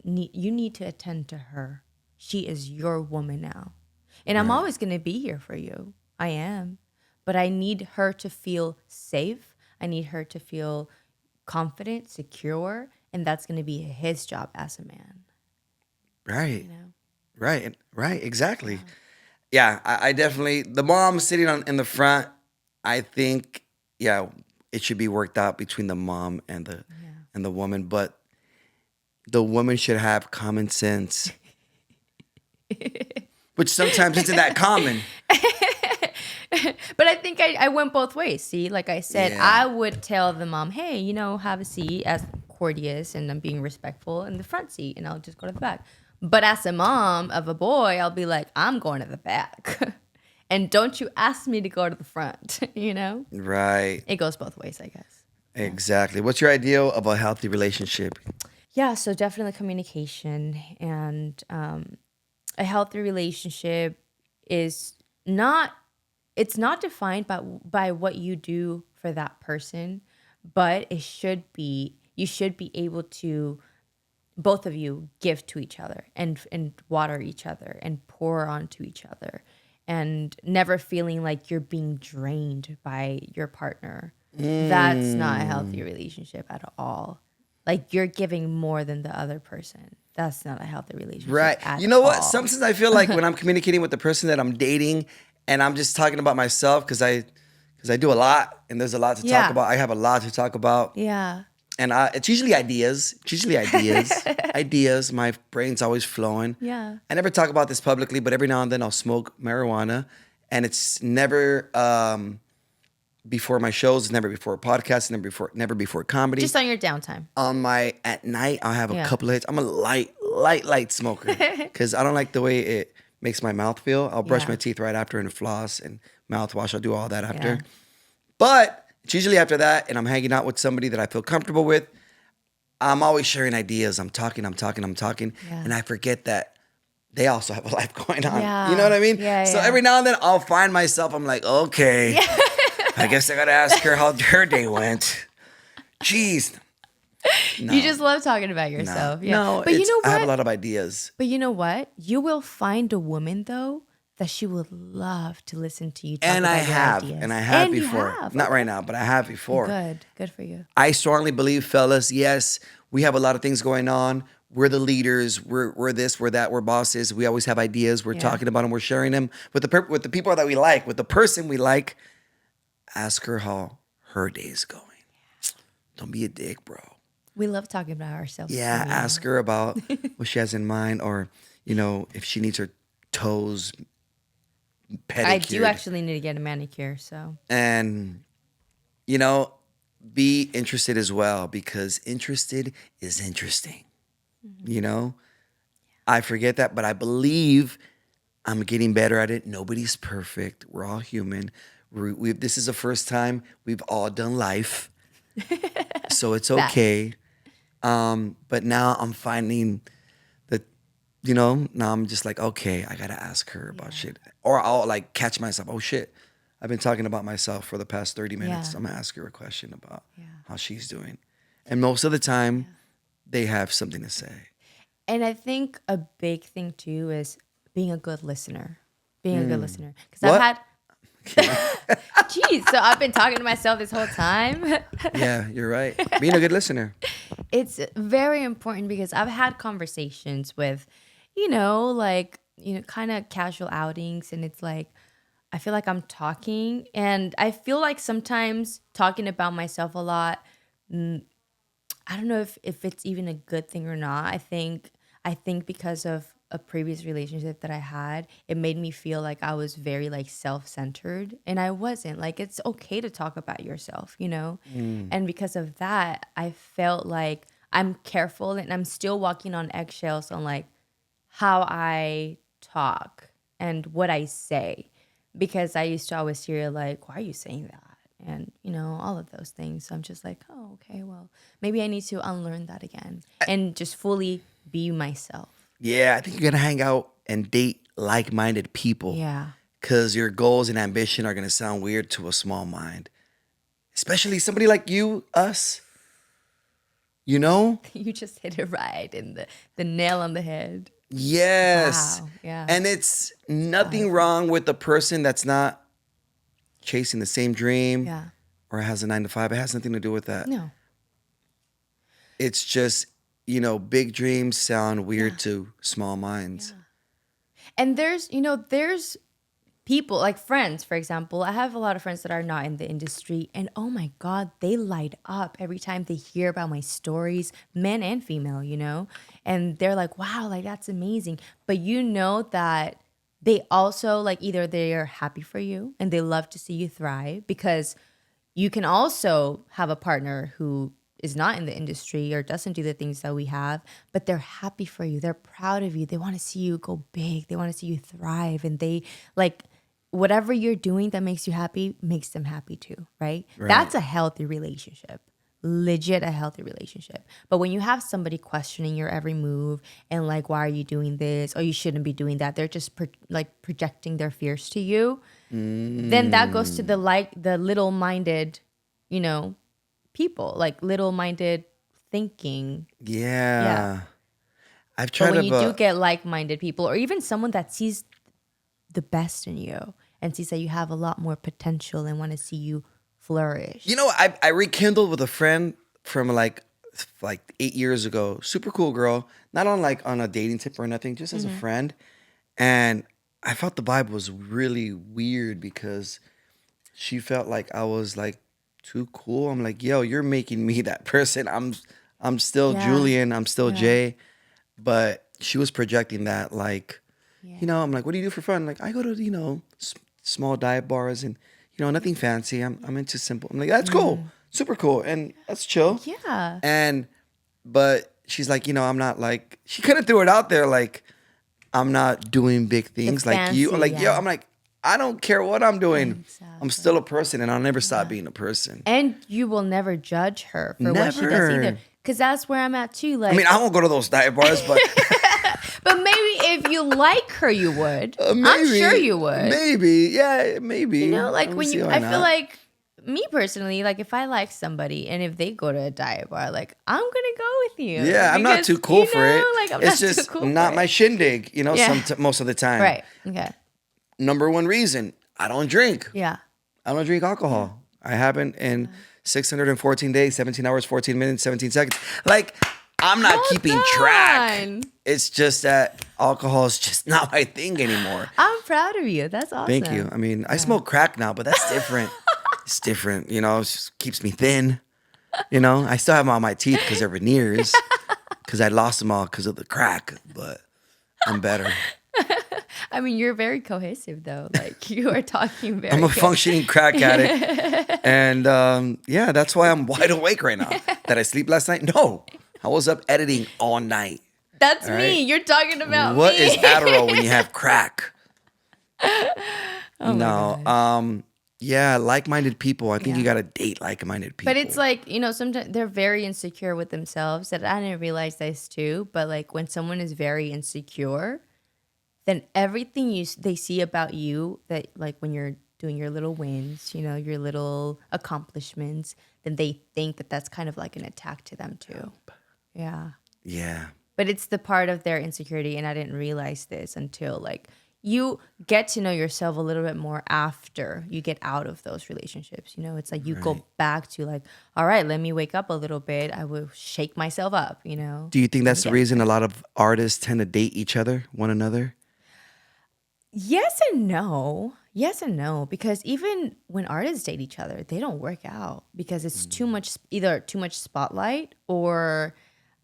need to attend to her. She is your woman now, and I'm always gonna be here for you. I am, but I need her to feel safe. I need her to feel confident, secure, and that's gonna be his job as a man. Right. Right. Exactly. Yeah, I definitely, the mom sitting in the front, I think, it should be worked out between the mom and the woman, but the woman should have common sense, which sometimes isn't that common. But I think I went both ways. See, like I said, Yeah. I would tell the mom, "Hey, have a seat," as courteous and I'm being respectful in the front seat, and I'll just go to the back. But as a mom of a boy, I'll be like, I'm going to the back. And don't you ask me to go to the front, you know? Right. It goes both ways, I guess. Exactly. What's your ideal of a healthy relationship? Yeah, so definitely communication, and a healthy relationship is not, it's not defined by what you do for that person, but it should be, you should be able to, both of you, give to each other and water each other and pour onto each other, and never feeling like you're being drained by your partner. That's not a healthy relationship at all. Like, you're giving more than the other person. That's not a healthy relationship. Right. At You know what? all. Sometimes I feel like when I'm communicating with the person that I'm dating and I'm just talking about myself because I do a lot and there's a lot to Yeah. talk about. I have a lot to talk about. Yeah. And it's usually ideas. It's usually ideas. Ideas. My brain's always flowing. Yeah. I never talk about this publicly, but every now and then I'll smoke marijuana. And it's never before my shows, never before podcasts, never before comedy. Just on your downtime. At night, I'll have a Yeah. couple of hits. I'm a light smoker because I don't like the way it makes my mouth feel. I'll brush Yeah. my teeth right after and floss and mouthwash. I'll do all that after. Yeah. But it's usually after that, and I'm hanging out with somebody that I feel comfortable with. I'm always sharing ideas. I'm talking, Yeah. and I forget that they also have a life going on. Yeah. You know what I mean? Yeah, so yeah. every now and then I'll find myself, I'm like, okay, I guess I gotta ask her how her day went. Jeez. No. You just love talking about yourself. Yeah. No, But you know I have a what? lot of ideas. But you know what? You will find a woman, though, that she would love to listen to you talk And about I your have. ideas. And I have And you before. have. Not right now, but I have before. Good. Good for you. I strongly believe, fellas, yes, we have a lot of things going on. We're the leaders. We're this, we're that, we're bosses. We always have ideas. We're Yeah. talking about them. We're sharing them with the people that we like, with the person we like. Ask her how her day is going. Don't be a dick, bro. We love talking about ourselves. Yeah, too, ask her about what she has in mind, or if she needs her toes pedicured. I do actually need to get a manicure, so. And be interested as well, because interested is interesting. I forget that, but I believe I'm getting better at it. Nobody's perfect. We're all human. This is the first time we've all done life, so it's okay. But now I'm finding that, now I'm just like, okay, I gotta ask her about shit, or I'll like catch myself. Oh shit, I've been talking about myself for the past 30 minutes. Yeah. I'm gonna ask her a question about how she's doing, and most of the time, they have something to say. And I think a big thing, too, is being a good listener. Being a good listener. Because I've had... Jeez, so I've been talking to myself this whole time. Yeah, you're right. Being a good listener. It's very important because I've had conversations with, kind of casual outings, and it's like, I feel like I'm talking, and I feel like sometimes talking about myself a lot, I don't know if it's even a good thing or not. I think because of a previous relationship that I had, it made me feel like I was very like self-centered, and I wasn't. Like, it's okay to talk about yourself, And because of that, I felt like I'm careful, and I'm still walking on eggshells on like how I talk and what I say, because I used to always hear like, why are you saying that? And, all of those things. So I'm just like, oh, okay, well, maybe I need to unlearn that again and just fully be myself. Yeah, I think you gotta hang out and date like-minded people. Yeah. Because your goals and ambition are gonna sound weird to a small mind, especially somebody like you, us. You just hit it right in the nail on the head. Yes. Wow. Yeah. And it's nothing wrong with the person that's not chasing the same dream Yeah. or has a 9 to 5. It has nothing to do with that. No. It's just, big dreams sound weird to small minds. And there's people like friends, for example. I have a lot of friends that are not in the industry, and oh my God, they light up every time they hear about my stories, men and female, and they're like, wow, like that's amazing. But that they also like either they are happy for you and they love to see you thrive, because you can also have a partner who is not in the industry or doesn't do the things that we have, but they're happy for you. They're proud of you. They want to see you go big. They want to see you thrive. And they like whatever you're doing that makes you happy makes them happy too, right? That's a healthy relationship. Legit a healthy relationship. But when you have somebody questioning your every move and like, why are you doing this? Or you shouldn't be doing that. They're just projecting their fears to you. Then that goes to the little-minded, you know, people, like little-minded thinking. Yeah. I've tried But when you do get like-minded people, or even someone that sees the best in you and sees that you have a lot more potential and want to see you flourish. You know, I rekindled with a friend from like 8 years ago. Super cool girl. Not on a dating tip or nothing, just as a friend. And I felt the vibe was really weird because she felt like I was like too cool. I'm like, yo, you're making me that person. I'm still Julian. I'm still Jay. But she was projecting that like, you know, I'm like, what do you do for fun? Like, I go to, you know, small dive bars and, you know, nothing fancy. I'm into simple. I'm like, that's cool. Super cool. And that's chill. Yeah. But she's like, you know, I'm not like, she kind of threw it out there like, I'm not doing big things like you. I'm like, yo, I'm like, I don't care what I'm doing. Exactly. I'm still a person and I'll never stop being a person. And you will never judge her for what she does either. Because that's where I'm at too. Like, I mean, I won't go to those dive bars, but but maybe if you like her, you would. I'm sure you would. Maybe, yeah, maybe. You know, like when you, I feel like me personally, like if I like somebody and if they go to a dive bar, like I'm gonna go with you. Yeah, I'm not too cool for it. Like, I'm it's not just too cool not for my it. shindig, you know, most of the time. Right. Okay. Number one reason, I don't drink. Yeah. I don't drink alcohol. I haven't in 614 days, 17 hours, 14 minutes, 17 seconds. Like, I'm not keeping track. It's just that alcohol is just not my thing anymore. I'm proud of you. That's awesome. Thank you. I mean, I smoke crack now, but that's different. It's different, you know, it just keeps me thin. You know, I still have them on my teeth because they're veneers, because I lost them all because of the crack, but I'm better. I mean, you're very cohesive though. Like you are talking very I'm a good. functioning crack addict. And yeah, that's why I'm wide awake right now. Did I sleep last night? No. I was up editing all night. That's all me. right? You're talking about What me. is Adderall when you have crack? Oh No. Yeah, like-minded people. I think you got to date like-minded people. But it's like, you know, sometimes they're very insecure with themselves. That I didn't realize this too. But like when someone is very insecure, then everything they see about you, that like when you're doing your little wins, you know, your little accomplishments, then they think that that's kind of like an attack to them too. Yeah. Yeah. But it's the part of their insecurity, and I didn't realize this until like you get to know yourself a little bit more after you get out of those relationships. You know, it's like you go back to like, all right, let me wake up a little bit. I will shake myself up, you know. Do you think that's the reason a lot of artists tend to date each other, one another? Yes and no. Yes and no. Because even when artists date each other, they don't work out because it's too much, either too much spotlight or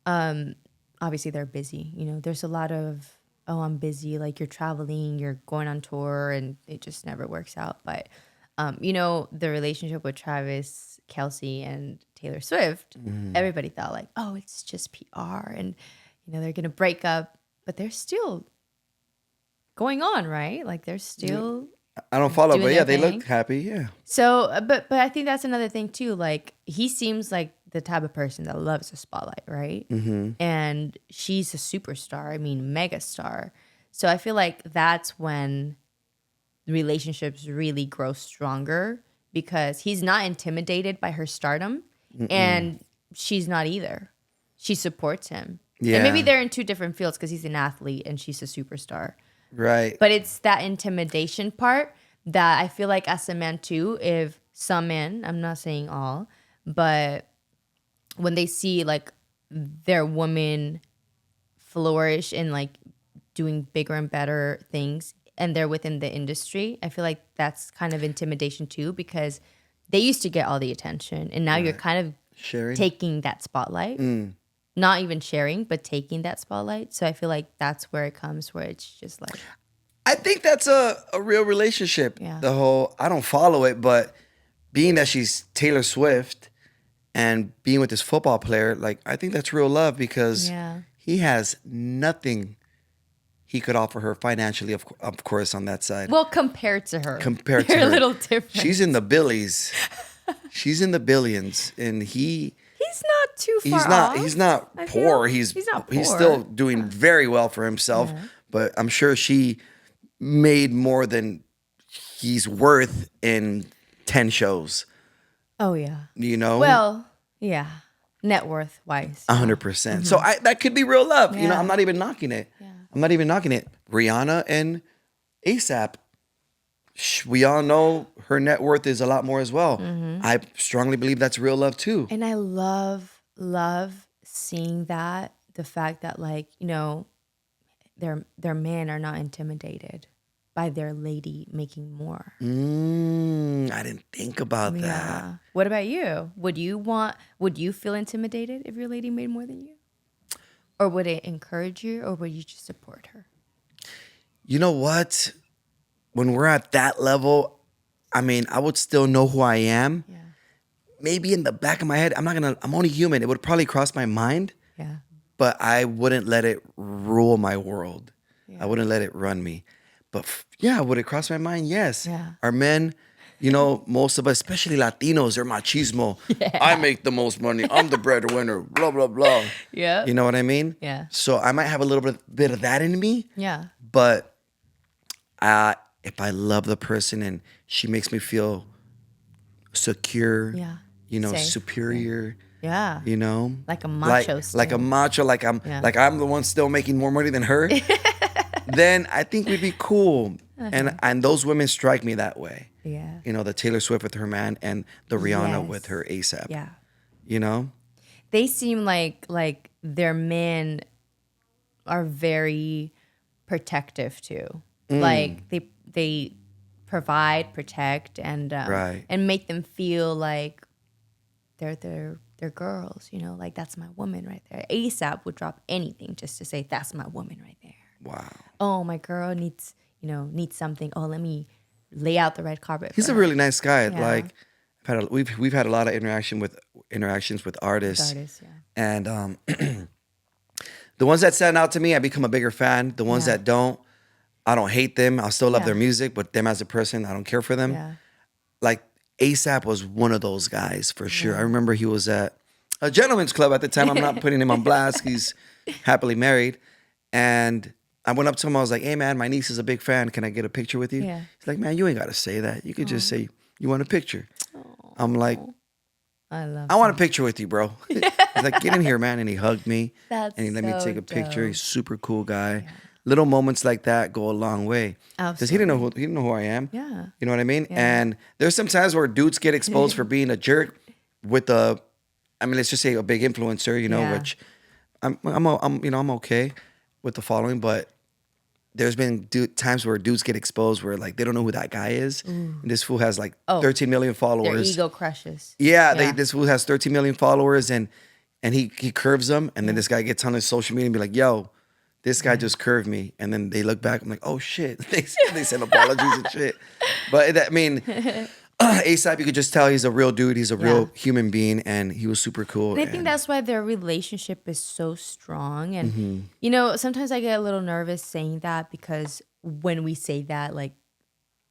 obviously they're busy. You know, there's a lot of, oh, I'm busy. Like you're traveling, you're going on tour, and it just never works out. But, you know, the relationship with Travis Kelce and Taylor Swift, everybody thought like, oh, it's just PR and, you know, they're going to break up, but they're still going on, right? Like they're still I don't follow, but yeah, they thing. look happy. Yeah. So, but I think that's another thing too. Like he seems like the type of person that loves the spotlight, right? Mm-hmm. And she's a superstar. I mean, mega star. So I feel like that's when relationships really grow stronger because he's not intimidated by her stardom, and she's not either. She supports him. Yeah. And maybe they're in two different fields because he's an athlete and she's a superstar. Right. But it's that intimidation part that I feel like as a man too, if some men, I'm not saying all, but when they see like their woman flourish and like doing bigger and better things and they're within the industry, I feel like that's kind of intimidation too because they used to get all the attention and now you're kind of sharing, taking that spotlight. Not even sharing, but taking that spotlight. So I feel like that's where it comes, where it's just like. I think that's a real relationship. Yeah. The whole, I don't follow it, but being that she's Taylor Swift and being with this football player, like I think that's real love because Yeah. he has nothing he could offer her financially, of course, on that side. Well, compared to her. Compared to They're her, a little different. she's in the billies. She's in the billions, and He's not too far off. he's not I poor. feel. He's not poor. he's still doing very well for himself. But I'm sure she made more than he's worth in 10 shows. Oh yeah. You know? Well, yeah. Net worth wise. 100%. So that could be real love. You know, Yeah. I'm not even knocking it. Yeah. I'm not even knocking it. Rihanna and ASAP. We all know her net worth is a lot more as well. I strongly believe that's real love too. And I love seeing that, the fact that, like, you know, their men are not intimidated by their lady making more. I didn't think about that. Yeah. What about you? Would you feel intimidated if your lady made more than you? Or would it encourage you, or would you just support her? You know what? When we're at that level, I mean, I would still know who I am. Yeah. Maybe in the back of my head, I'm only human. It would probably cross my mind, Yeah. but I wouldn't let it rule my world. Yeah. I wouldn't let it run me. But yeah, would it cross my mind? Yes. Yeah. Our men, you know, most of us, especially Latinos, are machismo. Yeah. I make the most money. I'm the breadwinner. Blah, blah, blah. Yeah. You know what I mean? Yeah. So I might have a little bit of that in me. Yeah. But if I love the person and she makes me feel secure, Yeah. you know, Safe. superior, Yeah. you know, Like a macho like a still. macho, like I'm the one still making more money than her. Then I think we'd be cool. And those women strike me that way. Yeah. You know, the Taylor Swift with her man and the Rihanna Yes. with her ASAP. Yeah. You know? They seem like their men are very protective too. Like they provide, protect, and Right. and make them feel like they're girls. You know, like that's my woman right there. ASAP would drop anything just to say that's my woman right there. Wow. Oh, my girl needs something. Oh, let me lay out the red carpet. He's for a her. really nice guy. Yeah. Like we've had a lot of interactions with artists. Artist, yeah. And the ones that stand out to me, I become a bigger fan. The ones Yeah. that don't, I don't hate them. I'll still love Yeah. their music, but them as a person, I don't care for them. Yeah. Like ASAP was one of those guys for sure. I remember he was at a gentleman's club at the time. I'm not putting him on blast. He's happily married. And I went up to him. I was like, hey, man, my niece is a big fan. Can I get a picture with you? Yeah. He's like, man, you ain't got to say that. You could just say, you want a picture? I'm like, I love. I want a picture with you, bro. He's like, get in here, man. And he hugged me. That's and he let me so take a picture. dope. He's a super cool guy. Little moments like that go a long way. Because he didn't know who I am. Yeah. You know what I mean? And there's some times where dudes get exposed for being a jerk with let's just say a big influencer, you know, Yeah. which I'm okay with the following, but there's been times where dudes get exposed where like they don't know who that guy is. And this fool has like 13 million Their followers. ego crushes. Yeah, this fool has 13 million followers and he curves them. And then this guy gets on his social media and be like, yo, this guy just curved me. And then they look back, I'm like, oh shit. They send apologies and shit. But ASAP, you could just tell he's a real dude. He's a real human being, and he was super cool. And I think that's why their relationship is so strong. And, you know, sometimes I get a little nervous saying that because when we say that, like,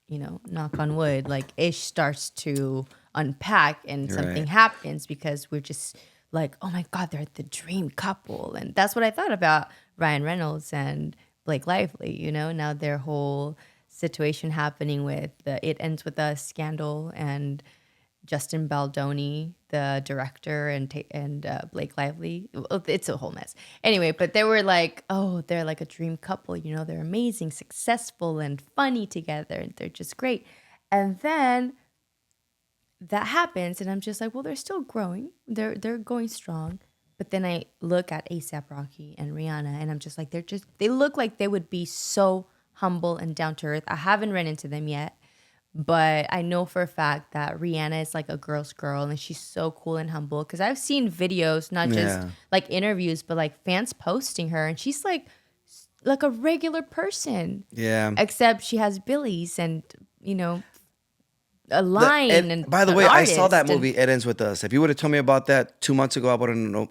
you know, knock on wood, like Ish starts to unpack and something happens because we're just like, oh my God, they're the dream couple. And that's what I thought about Ryan Reynolds and Blake Lively, you know, now their whole situation happening with the It Ends With Us scandal and Justin Baldoni, the director, and Blake Lively. It's a whole mess. Anyway, but they were like, oh, they're like a dream couple. You know, they're amazing, successful, and funny together. And they're just great. And then that happens, and I'm just like, well, they're still growing. They're going strong. But then I look at A$AP Rocky and Rihanna, and I'm just like, they look like they would be so humble and down to earth. I haven't run into them yet, but I know for a fact that Rihanna is like a girl's girl, and she's so cool and humble. Because I've seen videos, not just like interviews, but like fans posting her, and she's like a regular person. Yeah. Except she has billies and, you know, a line. And by the an way, I saw that artist and- movie. It Ends with Us. If you would have told me about that 2 months ago, I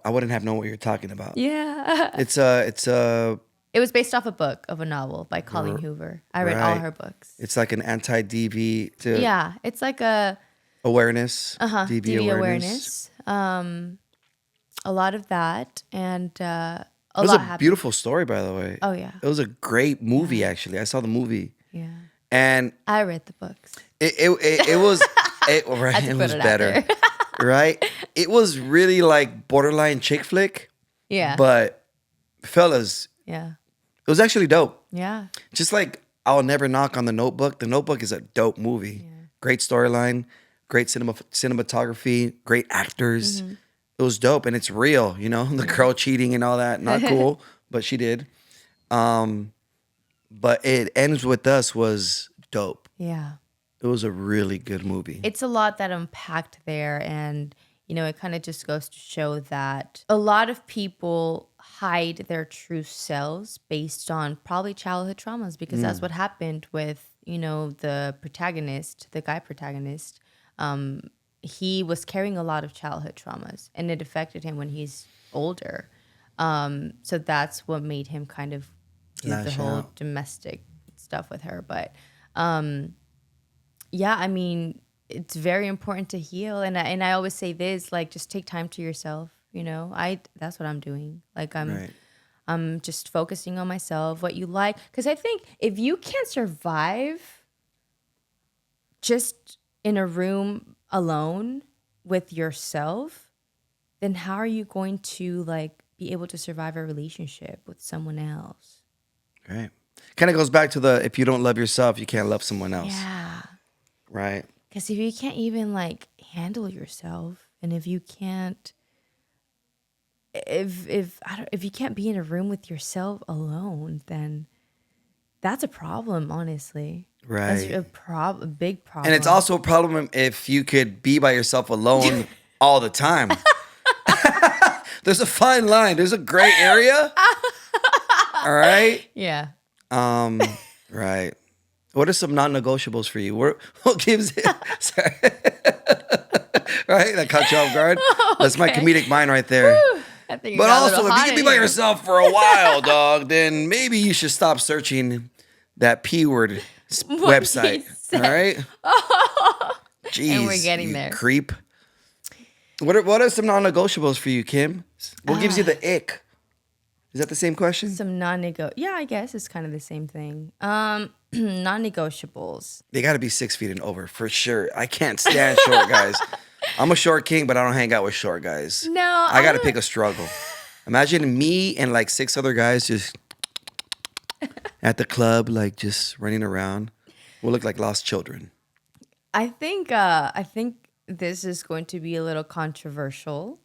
wouldn't have known what you're talking about. Yeah. It's a It was based off a book of a novel by Colleen Hoover. I read all right. her books. It's like an anti-DV to Yeah, it's like a awareness, DV DV awareness. awareness. A lot of that, and It a was lot a happened. beautiful story, by the way. Oh yeah, It was a great movie, actually. I saw the movie, yeah. and I read the books. it was right. Had to It put was it out better, there. right? It was really like borderline chick flick, Yeah, but fellas, yeah, it was actually dope. yeah. Just like I'll Never Knock on The Notebook. The Notebook is a dope movie. Great storyline, great cinematography, great actors. It was dope, and it's real. You know, the girl cheating and all that. Not cool, but she did. But It Ends with Us was dope. Yeah. It was a really good movie. It's a lot that unpacked there, and it kind of just goes to show that a lot of people hide their true selves based on probably childhood traumas, because that's what happened with the protagonist, the guy protagonist. He was carrying a lot of childhood traumas, and it affected him when he's older. So that's what made him kind of do the Lash whole out. domestic stuff with her. But yeah, I mean, it's very important to heal, and I always say this, like, just take time to yourself. That's what I'm doing. Like, Right. I'm just focusing on myself, what you like, because I think if you can't survive just in a room alone with yourself, then how are you going to like be able to survive a relationship with someone else? Right. Kind of goes back to the if you don't love yourself, you can't love someone else. Yeah. Right. Because if you can't even like handle yourself, and if you can't, if you can't be in a room with yourself alone, then that's a problem. Honestly, Right. That's a big problem. And it's also a problem if you could be by yourself alone all the time. There's a fine line. There's a gray area. All right. yeah. Right. What are some non-negotiables for you? What gives it? Sorry. Right? That caught you off guard. That's my Okay. comedic mind right there. I think it But got a also, little if hot you can in be by here. yourself for a while, dog, then maybe you should stop searching that P word What website. he All right? Jeez, And we're getting you there. creep. What are some non-negotiables for you, Kim? What gives you the ick? Is that the same question? Some yeah, I guess it's kind of the same thing. Non-negotiables. They got to be 6 feet and over for sure. I can't stand short guys. I'm a short king, but I don't hang out with short guys. No, I got to I'm- pick a struggle. Imagine me and like 6 other guys just at the club, like just running around. We'll look like lost children. I think this is going to be a little controversial,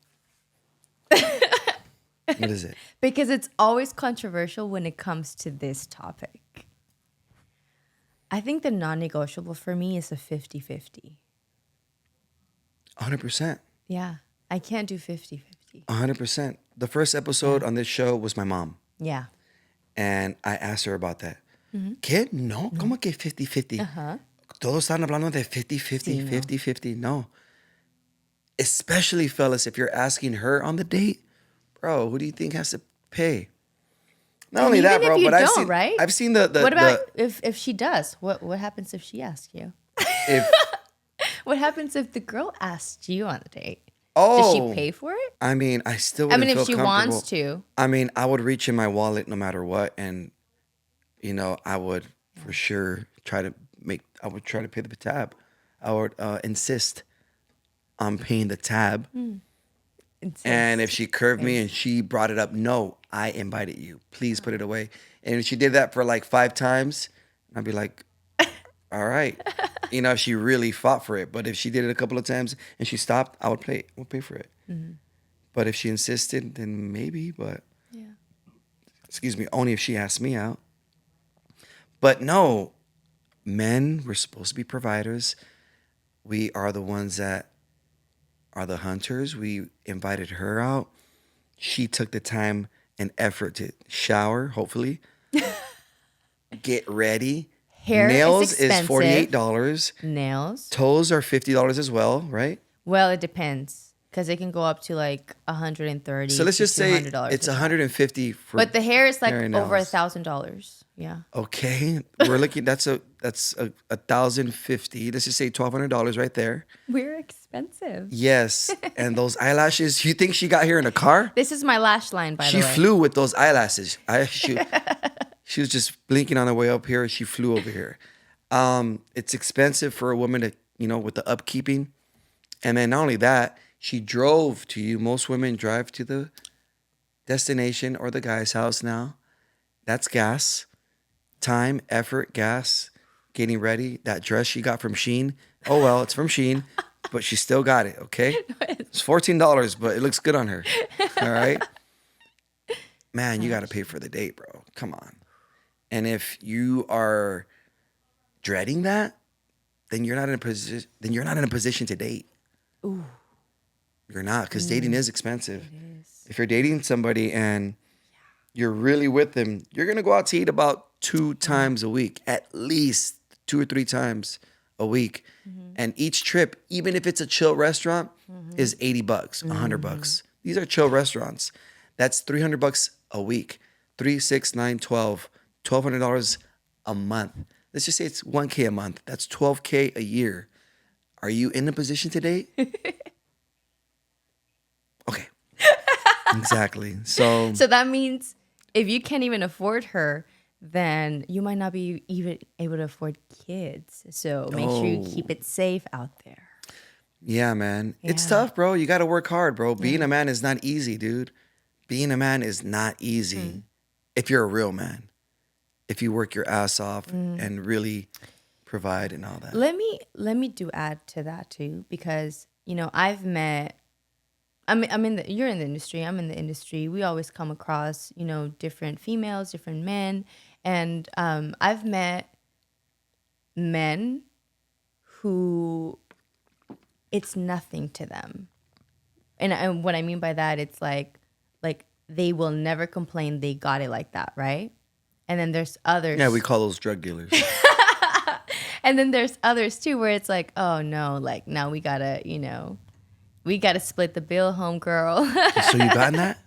What is it? because it's always controversial when it comes to this topic. I think the non-negotiable for me is a 50-50. 100%. Yeah, I can't do 50-50. 100%. The first episode on this show was my mom. Yeah. And I asked her about that. ¿Qué? No, ¿cómo que 50-50? Todos están hablando de 50-50, Sí, no. 50-50. No. Especially, fellas, if you're asking her on the date, bro, who do you think has to pay? Not And only even that, bro, if you but I've don't, seen, right? I've seen the What about if she does? What happens if she asks you? if What happens if the girl asks you on the date? oh, Does she pay for it? I mean, I still I wouldn't mean, feel if she comfortable. wants to. I mean, I would reach in my wallet no matter what, and I would for sure try to pay the tab. I would insist on paying the tab. And if she curved me and she brought it up, no, I invited you. Please put it away. And if she did that for like 5 times, I'd be like, all right. If she really fought for it. But if she did it a couple of times and she stopped, I would pay for it. But if she insisted, then maybe. But excuse me, only if she asked me out. But no, men, we're supposed to be providers. We are the ones that are the hunters. We invited her out. She took the time and effort to shower, hopefully, get ready, Hair Nails is is expensive. $48. Nails. Toes are $50 as well, right? Well, it depends because it can go up to like 130. So let's to just say $200 it's a top. 150 for. But the hair is like hair and over nails. $1,000. Yeah. Okay, we're looking. That's a 1,050. Let's just say $1,200 right there. We're expensive. Yes, and those eyelashes. You think she got here in a car? This is my lash line, by She the way. flew with those eyelashes. She was just blinking on the way up here. She flew over here. It's expensive for a woman to, with the upkeeping. And then not only that, she drove to you. Most women drive to the destination or the guy's house now. That's gas, time, effort, gas, getting ready. That dress she got from Shein. Oh, well, it's from Shein, but she still got it, okay? It's $14, but it looks good on her. All right? Man, you got to pay for the date, bro. Come on. And if you are dreading that, then you're not in a position to date. Ooh. You're not, because dating is expensive. It is. If you're dating somebody and you're really with them, you're gonna go out to eat about 2 times a week, at least 2 or 3 times a week. And each trip, even if it's a chill restaurant, is $80, $100. These are chill restaurants. That's $300 a week. 3, 6, 9, 12, $1,200 a month. Let's just say it's $1K a month. That's $12K a year. Are you in a position to date? Okay. Exactly. So that means if you can't even afford her, then you might not be even able to afford kids. So make sure you keep it safe out there. yeah, man. It's Yeah. tough, bro. You got to work hard, bro. Being a man is not easy, dude. Being a man is not easy if you're a real man. If you work your ass off and really provide and all that. Let me do add to that too, because I've met. You're in the industry. I'm in the industry. We always come across different females, different men, and I've met men who it's nothing to them, and what I mean by that, it's like they will never complain. They got it like that, right? And then there's others. Yeah, we call those drug dealers. And then there's others too, where it's like, oh no, like now we gotta split the bill, homegirl. So you gotten that?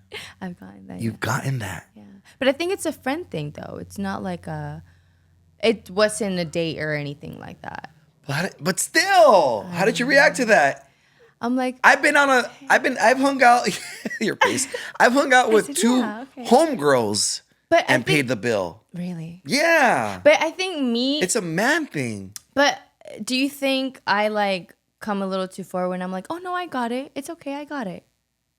I've gotten that. You've gotten that. Yeah. But I think it's a friend thing though. It's not like it wasn't a date or anything like that. But still, how did you react to that? I'm like, I've hung out, your face. I've hung out with said, 2 yeah, okay. homegirls But and paid the bill. really? Yeah. But I think It's a man thing. but do you think I like come a little too far when I'm like, oh no, I got it. It's okay, I got it.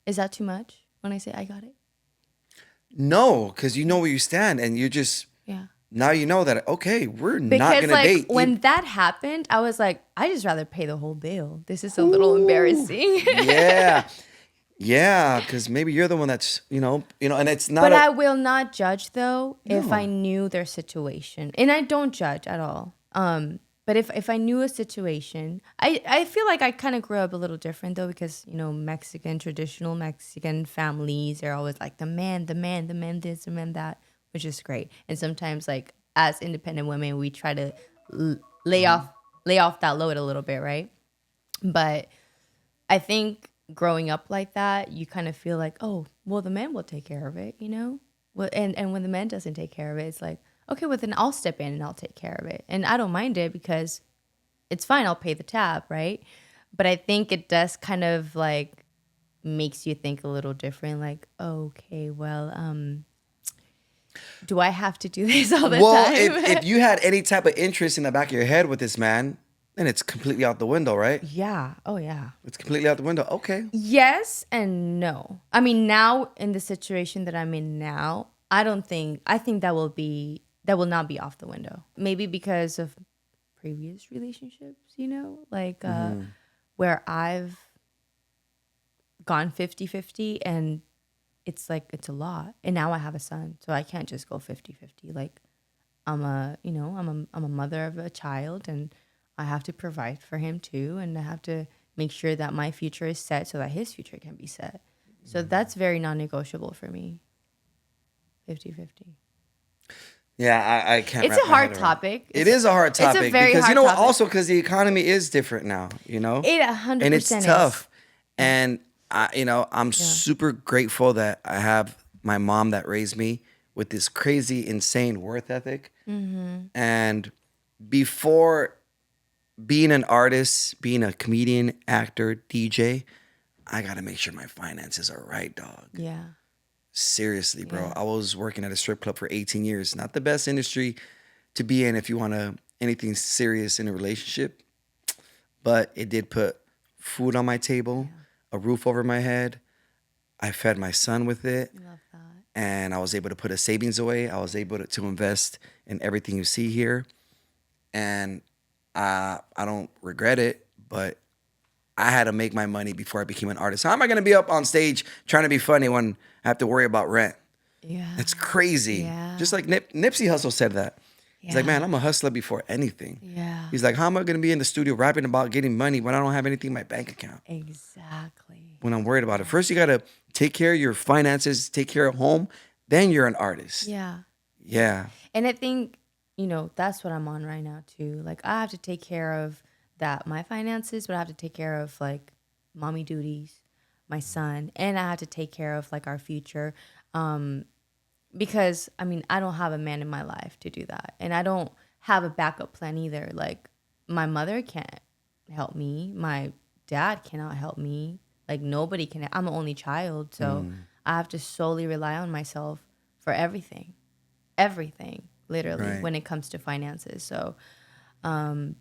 Is that too much when I say I got it? No, because you know where you stand and you just, Yeah. now you know that, okay, we're not Because going to like date. when that happened, I was like, I just rather pay the whole bill. This is a little embarrassing. Yeah. Yeah, because maybe you're the one that's, and it's not. But I will not judge though if No. I knew their situation. And I don't judge at all. But if I knew a situation, I feel like I kind of grew up a little different though, because traditional Mexican families are always like the man this, the man that, which is great. And sometimes like as independent women, we try to lay off that load a little bit, right? But I think growing up like that, you kind of feel like, oh, well, the man will take care of it, Well, and when the man doesn't take care of it, it's like, okay, well, then I'll step in and I'll take care of it. And I don't mind it because it's fine. I'll pay the tab, right? But I think it does kind of like makes you think a little different. Like, okay, well, do I have to do this all the Well, time? if you had any type of interest in the back of your head with this man, then it's completely out the window, right? Yeah. Oh, yeah. It's completely out the window. Okay. Yes and no. I mean, now in the situation that I'm in now, I think that will not be off the window. Maybe because of previous relationships, like where I've gone 50-50 and it's like, it's a lot. And now I have a son, so I can't just go 50-50. Like I'm a mother of a child and I have to provide for him too. And I have to make sure that my future is set so that his future can be set. So that's very non-negotiable for me. 50-50. Yeah, I can't. It's wrap a my head hard around topic. It is a hard It's topic a very because hard you know topic. also because the economy is different now. You know, It 100% and it's is. tough. And I'm Yeah. super grateful that I have my mom that raised me with this crazy, insane worth ethic. Mm-hmm. And before being an artist, being a comedian, actor, DJ, I gotta make sure my finances are right, dog. Yeah. Seriously, bro. Yeah. I was working at a strip club for 18 years. Not the best industry to be in if you want to anything serious in a relationship, but it did put food on my table, a roof over my head. I fed my son with it, I love that. and I was able to put a savings away. I was able to invest in everything you see here, and I don't regret it, but I had to make my money before I became an artist. How am I going to be up on stage trying to be funny when I have to worry about rent? Yeah. It's crazy. Yeah. Just like Nipsey Hussle said that. He's like, Yeah. man, I'm a hustler before anything. Yeah. He's like, how am I going to be in the studio rapping about getting money when I don't have anything in my bank account? Exactly. When I'm worried about it. First, you got to take care of your finances, take care of home. Then you're an artist. Yeah. Yeah. And I think, that's what I'm on right now too. Like I have to take care of my finances, but I have to take care of like mommy duties, my son, and I have to take care of like our future. Because I don't have a man in my life to do that. And I don't have a backup plan either. Like my mother can't help me. My dad cannot help me. Like nobody can. I'm an only child. So I have to solely rely on myself for everything. Everything, literally, Right. when it comes to finances. So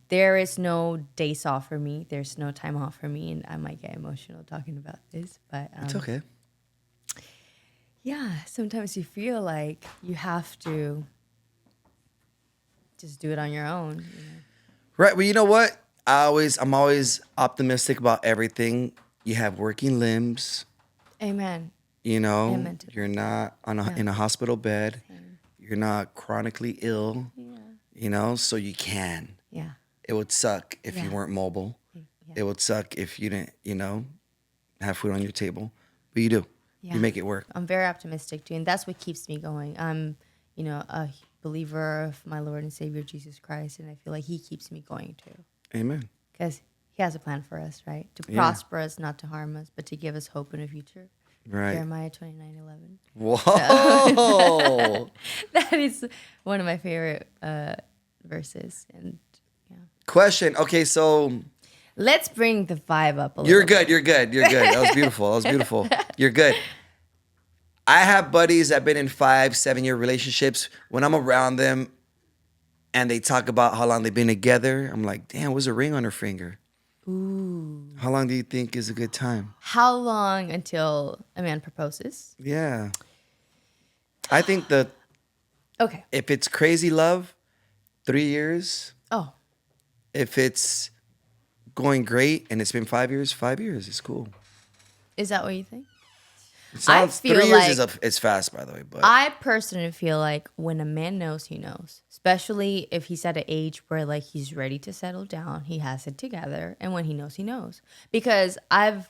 there is no days off for me. There's no time off for me. And I might get emotional talking about this. But It's okay. yeah, sometimes you feel like you have to just do it on your own. Right. Well, you know what? I'm always optimistic about everything. You have working limbs. Amen. You know, Amen to that. you're not in a hospital bed. You're not chronically ill. Yeah. You know, so you can. Yeah. It would suck if you Yeah. weren't mobile. Yeah. It would suck if you didn't, have food on your table. But you do. Yeah. You make it work. I'm very optimistic too, and that's what keeps me going. I'm, a believer of my Lord and Savior Jesus Christ, and I feel like He keeps me going too, Amen. because He has a plan for us, right? To Yeah. prosper us, not to harm us, but to give us hope in the future. Right. Jeremiah 29:11. Whoa. That is one of my favorite verses, and yeah. Question. Okay, so Let's bring the vibe up a little. you're good. You're good. You're good. That was beautiful. That was beautiful. You're good. I have buddies that have been in 5-7 year relationships. When I'm around them and they talk about how long they've been together, I'm like, damn, what's a ring on her finger? Ooh. How long do you think is a good time? How long until a man proposes? Yeah. I think Okay. if it's crazy love, 3 years. Oh, If it's going great and it's been 5 years, 5 years is cool. is that what you think? It sounds, feel 3 years like- it's fast, by the way. But I personally feel like when a man knows, he knows. Especially if he's at an age where like he's ready to settle down, he has it together, and when he knows, he knows. Because I've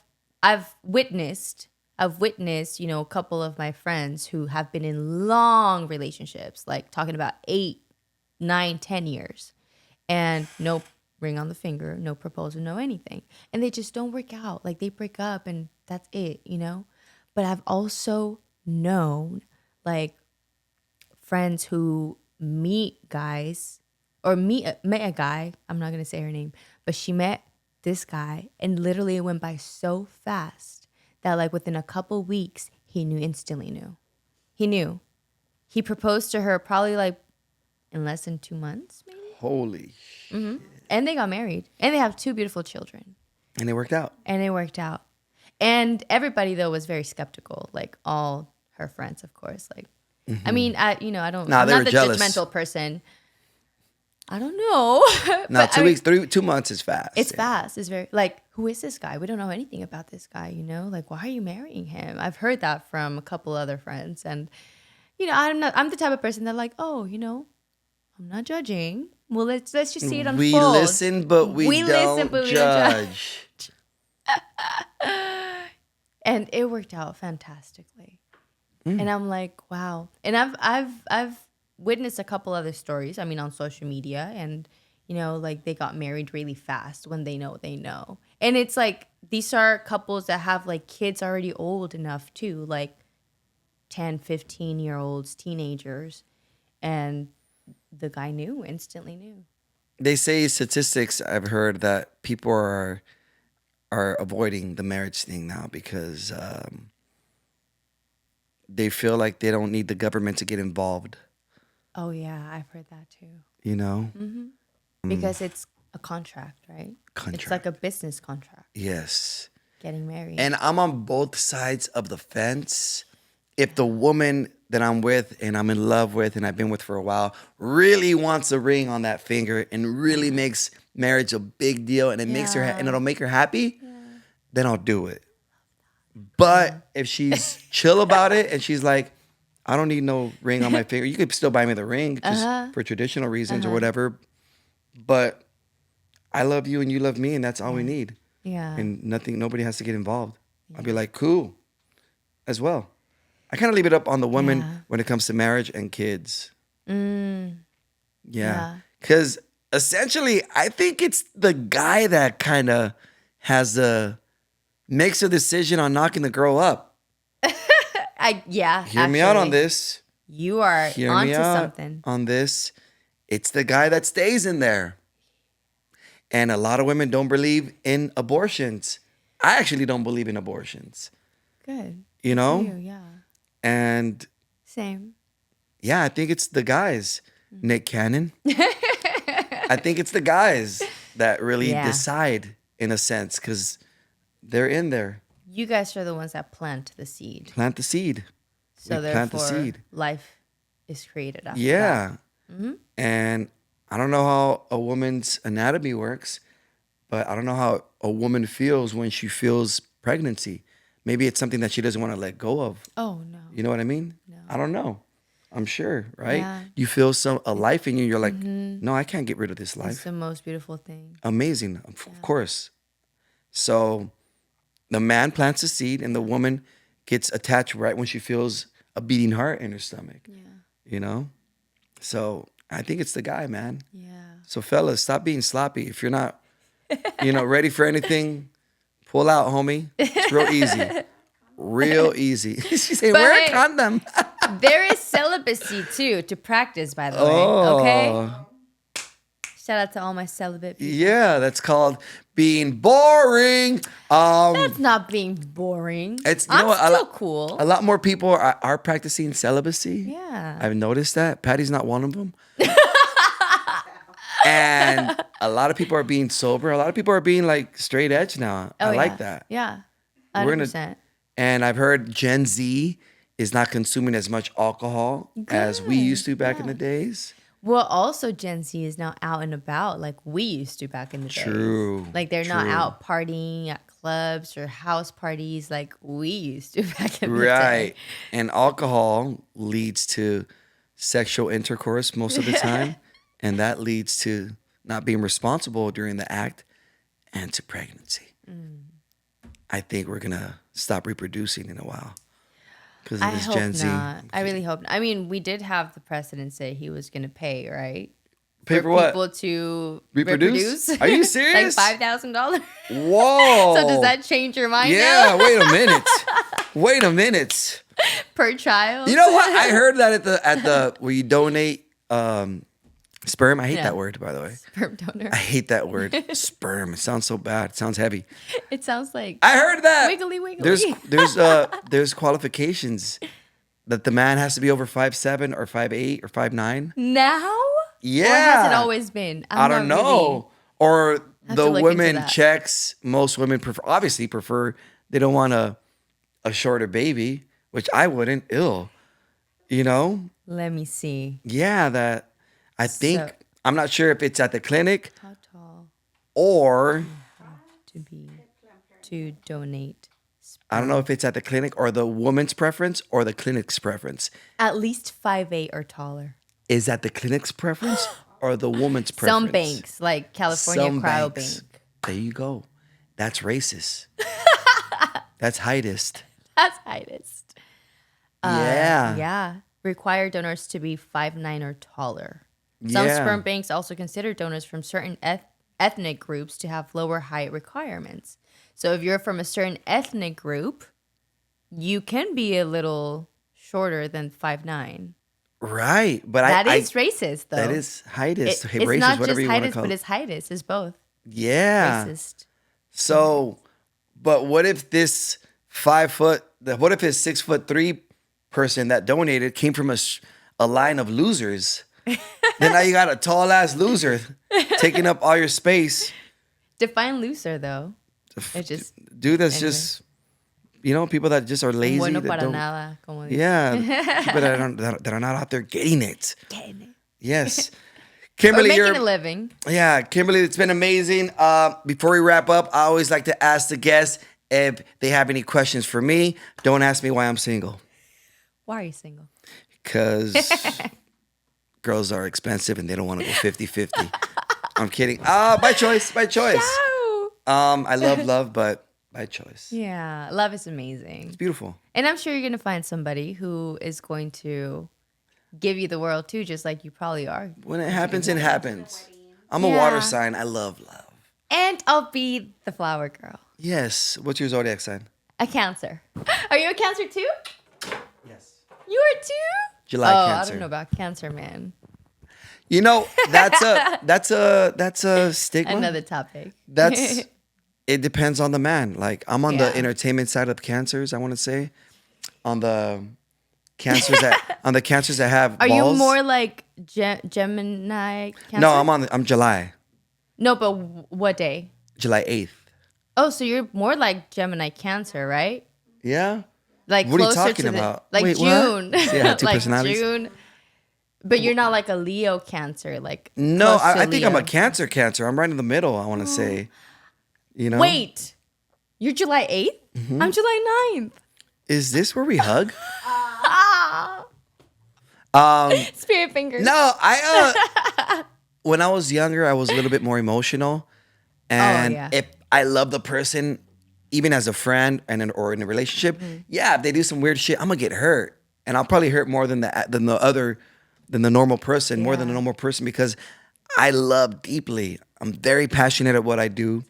witnessed, a couple of my friends who have been in long relationships, like talking about 8, 9, 10 years, and no ring on the finger, no proposal, no anything, and they just don't work out. Like they break up, and that's it, But I've also known like friends who meet guys or met a guy. I'm not gonna say her name, but she met this guy, and literally it went by so fast that like within a couple weeks he instantly knew. He knew. He proposed to her probably like in less than 2 months, maybe. holy. And they got married, and they have 2 beautiful children. And it worked out. And it worked out. And everybody though was very skeptical, like all her friends, of course. Like, I mean, I don't. Nah, I'm they not were the jealous. judgmental person. I don't know. Now, But, 2 weeks, 2 months is fast. It's Yeah. fast. It's very like, who is this guy? We don't know anything about this guy. Like, why are you marrying him? I've heard that from a couple other friends, and I'm the type of person that like, I'm not judging. Well, let's just see it unfold. We listen, but we don't listen, but we don't judge. And it worked out fantastically. And I'm like, wow. And I've witnessed a couple other stories, I mean, on social media, and, like they got married really fast when they know they know. And it's like, these are couples that have like kids already old enough too, like 10, 15-year-olds, teenagers. And the guy instantly knew. They say statistics I've heard that people are avoiding the marriage thing now because they feel like they don't need the government to get involved. Oh, yeah, I've heard that too. You know? Because it's a contract, right? It's like a business contract. Yes. Getting married. And I'm on both sides of the fence. If the woman that I'm with and I'm in love with and I've been with for a while really wants a ring on that finger and really makes marriage a big deal and it makes her and it'll make her happy, then I'll do it. But if she's chill about it and she's like, I don't need no ring on my finger. You could still buy me the ring just for traditional reasons or whatever. But I love you and you love me and that's all we need. Yeah. And nobody has to get involved. I'll be like, cool, as well. I kind of leave it up on the woman when it comes to marriage and kids. Yeah. Because essentially, I think it's the guy that kind of makes a decision on knocking the girl up. Hear me out on this. You are onto something. On this. It's the guy that stays in there. And a lot of women don't believe in abortions. I actually don't believe in abortions. Good. You know? Yeah. And same. Yeah, I think it's the guys, Nick Cannon. I think it's the guys that really decide in a sense because they're in there. You guys are the ones that plant the seed. Plant the seed. So therefore, life is created after that. And I don't know how a woman's anatomy works, but I don't know how a woman feels when she feels pregnancy. Maybe it's something that she doesn't want to let go of. Oh, no. You know what I mean? No. I don't know. I'm sure, right? Yeah. You feel a life in you. You're like, no, I can't get rid of this life. It's the most beautiful thing. Amazing, of course. So the man plants a seed and the woman gets attached right when she feels a beating heart in her stomach. Yeah. You know? So I think it's the guy, man. Yeah. So fellas, stop being sloppy. If you're not, ready for anything, pull out, homie. It's real easy. Real easy. She said, wear a condom. There is celibacy too to practice, by the way. Okay? Shout out to all my celibate people. Yeah, that's called being boring. That's not being boring. I'm still cool. A lot more people are practicing celibacy. Yeah. I've noticed that. Patty's not one of them. And a lot of people are being sober. A lot of people are being like straight edge now. I like that. Yeah. 100%. And I've heard Gen Z is not consuming as much alcohol as we used to back in the days. Well, also Gen Z is now out and about like we used to back in the days. True. Like they're not out partying at clubs or house parties like we used to back in the day. Right. And alcohol leads to sexual intercourse most of the time. And that leads to not being responsible during the act and to pregnancy. I think we're going to stop reproducing in a while because of this Gen Z. I really hope not. I mean, we did have the president say he was going to pay, right? Pay for what? People to reproduce? Are you serious? Like $5,000. Whoa. So does that change your mind now? Yeah, wait a minute. Per child? You know what? I heard that at the where you donate sperm. I hate that word, by the way. Sperm donor. I hate that word. Sperm. It sounds so bad. It sounds heavy. It sounds like I heard that. Wiggly wiggly. There's qualifications that the man has to be over 5'7" or 5'8" or 5'9". Now? Yeah. Or has it always been? I don't know. Or the women checks, most women prefer, they don't want a shorter baby, which I wouldn't. Ill. You know? Let me see. Yeah, that I think I'm not sure if it's at the clinic. How tall? Or to donate. I don't know if it's at the clinic or the woman's preference or the clinic's preference. At least 5'8" or taller. Is that the clinic's preference or the woman's preference? Some banks, like California Cryo Bank. There you go. That's racist. That's heightist. That's heightist. Yeah. Yeah. require donors to be 5'9" or taller. Some Yeah. sperm banks also consider donors from certain ethnic groups to have lower height requirements. So if you're from a certain ethnic group, you can be a little shorter than 5'9". Right. But That is racist, though. that is heightist, It's racist, not whatever just you want to heightist, call but it. it's heightist. It's both. Yeah. Racist. So, but what if this 5 foot, what if his 6'3" person that donated came from a line of losers? Then now you got a tall ass loser taking up all your space. Define looser, though. It's just Dude, that's anyway. just, people that just are lazy. bueno that para don't, nada. Como dice. yeah, people that are not out there getting it. Getting it. Yes. Or Kimberly, making you're, a living. yeah, Kimberly, it's been amazing. Before we wrap up, I always like to ask the guests if they have any questions for me. Don't ask me why I'm single, Why are you single? because girls are expensive and they don't want to go 50-50. I'm kidding. By choice. Ciao. I love love, but by choice. Yeah, love is amazing. It's beautiful. And I'm sure you're going to find somebody who is going to give you the world too, just like you probably are. When it happens, it happens. I'm a Yeah. water sign. I love love. And I'll be the flower girl. Yes. What's your zodiac sign? A Cancer. Are you a Cancer too? Yes. You are too? July Cancer. I don't know about Cancer, man. You know, that's a stigma. Another topic. It depends on the man. Like I'm on Yeah. the entertainment side of cancers, I want to say. On the cancers that have Are balls. you more like Gemini Cancer? No, I'm July. No, but what day? July 8th. Oh, so you're more like Gemini Cancer, right? Yeah? Like What are you closer talking to the about? like Wait, what? June. So you have two like personalities? June. But you're not like a Leo Cancer, like No, close to I think I'm a Leo. cancer. I'm right in the middle, I want to say. You know? Wait, you're July 8th? Mm-hmm. I'm July 9th. Is this where we hug? Spirit fingers. No, when I was younger, I was a little bit more emotional. And yeah. if I love the person, even as a friend or in a relationship, yeah, if they do some weird shit, I'm gonna get hurt. And I'll probably hurt more than the normal person, more than the Yeah. normal person, because I love deeply. I'm very passionate at what I do.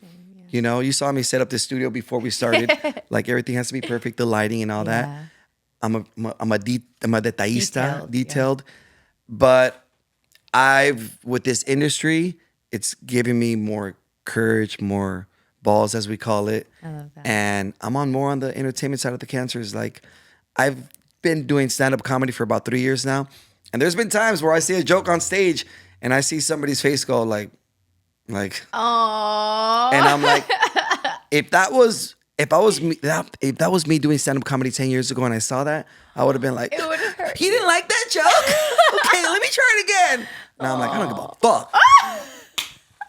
You know, you saw me set up this studio before we started. Like everything has to be perfect, the lighting and all that. Yeah. I'm a detallista, Detailed, detailed. But with this industry, it's giving me more courage, more balls, as we call it. I love that. And I'm more on the entertainment side of the cancers. Like I've been doing stand-up comedy for about 3 years now. And there's been times where I see a joke on stage and I see somebody's face go like, Aww. and I'm like, if that was me doing stand-up comedy 10 years ago and I saw that, I would have been like, It would've hurt he didn't like that joke? Okay, let me try it again. Now I'm like, I don't give a fuck.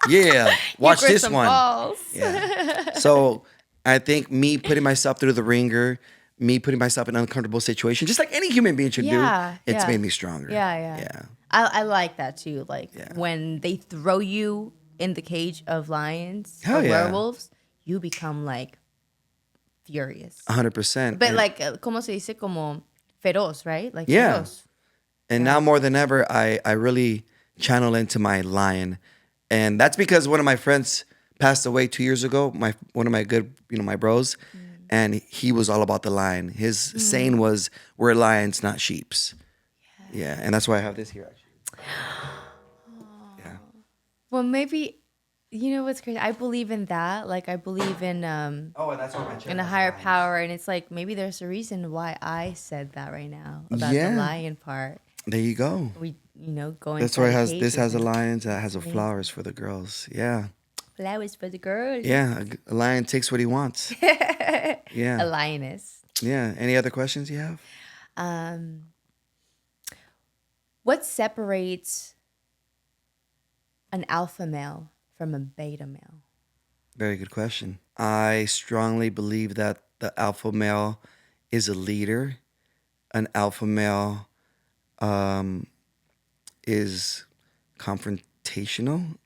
Yeah, watch You this some one. balls. Yeah. So I think me putting myself through the ringer, me putting myself in an uncomfortable situation, just like any human being should Yeah, do, it's yeah. made me stronger. Yeah. Yeah. I like that too. Like Yeah. when they throw you in the cage of lions Hell or yeah. werewolves, you become like furious. 100%. But And- like, como se dice, como feroz, right? Like Yeah. feroz. And now more than ever, I really channel into my lion. And that's because one of my friends passed away 2 years ago. One of my good, my bros. And he was all about the lion. His saying was, we're lions, not sheeps. Yeah. And that's why I have this here, actually. Yeah. Well, maybe, you know what's crazy? I believe in that. Like, I believe in Oh, and that's why my in a higher power. And it's like, maybe there's a reason why I said that right now about Yeah. the lion part. There you go. We, going That's why inside this has cages a and lion that has a flowers for the girls. Yeah. flowers for the girls. Yeah. A lion takes what he wants. A Yeah. lioness. Yeah. Any other questions you have? What separates an alpha male from a beta male? Very good question. I strongly believe that the alpha male is a leader. An alpha male is confrontational.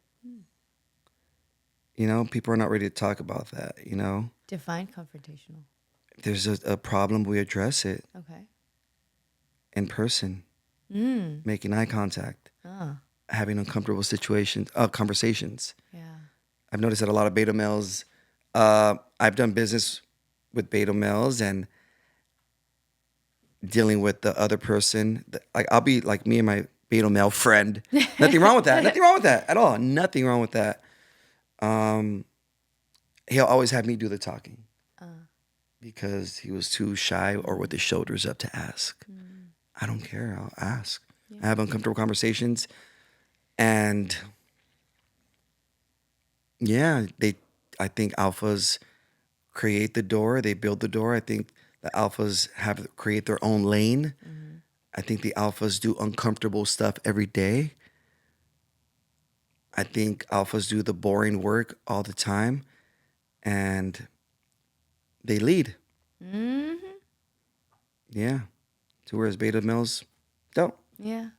People are not ready to talk about that. Define confrontational. If there's a problem, we address it Okay. in person. making eye contact, having uncomfortable conversations. Yeah. I've noticed that a lot of beta males, I've done business with beta males and dealing with the other person. Like I'll be like me and my beta male friend. Nothing wrong with that. Nothing wrong with that at all. Nothing wrong with that. He'll always have me do the talking because he was too shy or with his shoulders up to ask. I don't care. I'll ask. I have uncomfortable conversations, and yeah, I think alphas create the door. They build the door. I think the alphas create their own lane. I think the alphas do uncomfortable stuff every day. I think alphas do the boring work all the time, and they lead. Yeah. To whereas beta males don't. Yeah.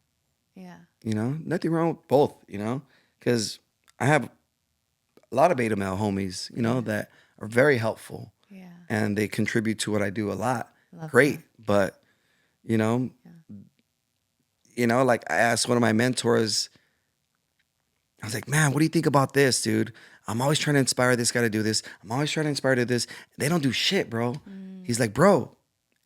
Yeah. You know, nothing wrong with both, you know, because I have a lot of beta male homies, you know, that are very helpful. Yeah. And they contribute to what I do a lot. Love Great. But, you know, like I asked one of my mentors, I was like, man, what do you think about this, dude? I'm always trying to inspire this guy to do this. I'm always trying to inspire to this. They don't do shit, bro. He's like, bro,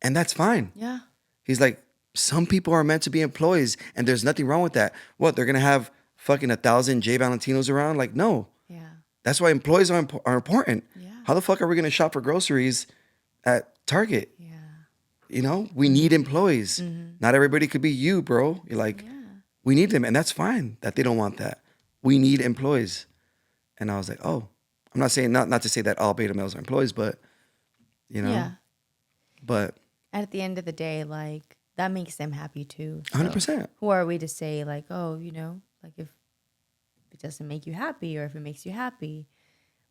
and that's fine. Yeah. He's like, some people are meant to be employees, and there's nothing wrong with that. What, they're going to have fucking 1,000 J Valentinos around? Like, no. Yeah. That's why employees are important. Yeah. How the fuck are we going to shop for groceries at Target? Yeah. You know, we need employees. Not everybody could be you, bro. You're like, we need them, and that's fine that they don't want that. We need employees. And I was like, oh, I'm not saying, not to say that all beta males are employees, but, you know. Yeah. But At the end of the day, like, that makes them happy too. So 100%. who are we to say, like, oh, you know, like if it doesn't make you happy or if it makes you happy,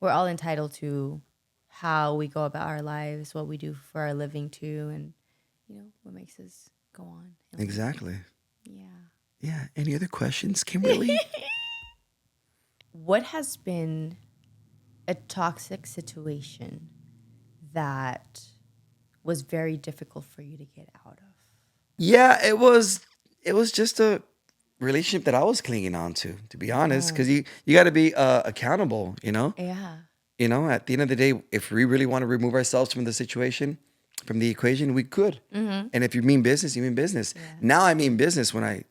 we're all entitled to how we go about our lives, what we do for our living too, and, you know, what makes us go on. Exactly. Yeah. Yeah. Any other questions, Kimberly? What has been a toxic situation that was very difficult for you to get out of? Yeah, it was just a relationship that I was clinging on to be honest, because you got to be accountable, you know? Yeah. You know, at the end of the day, if we really want to remove ourselves from the situation, from the equation, we could. And if you mean business, you mean business. Yeah. Now I mean business when I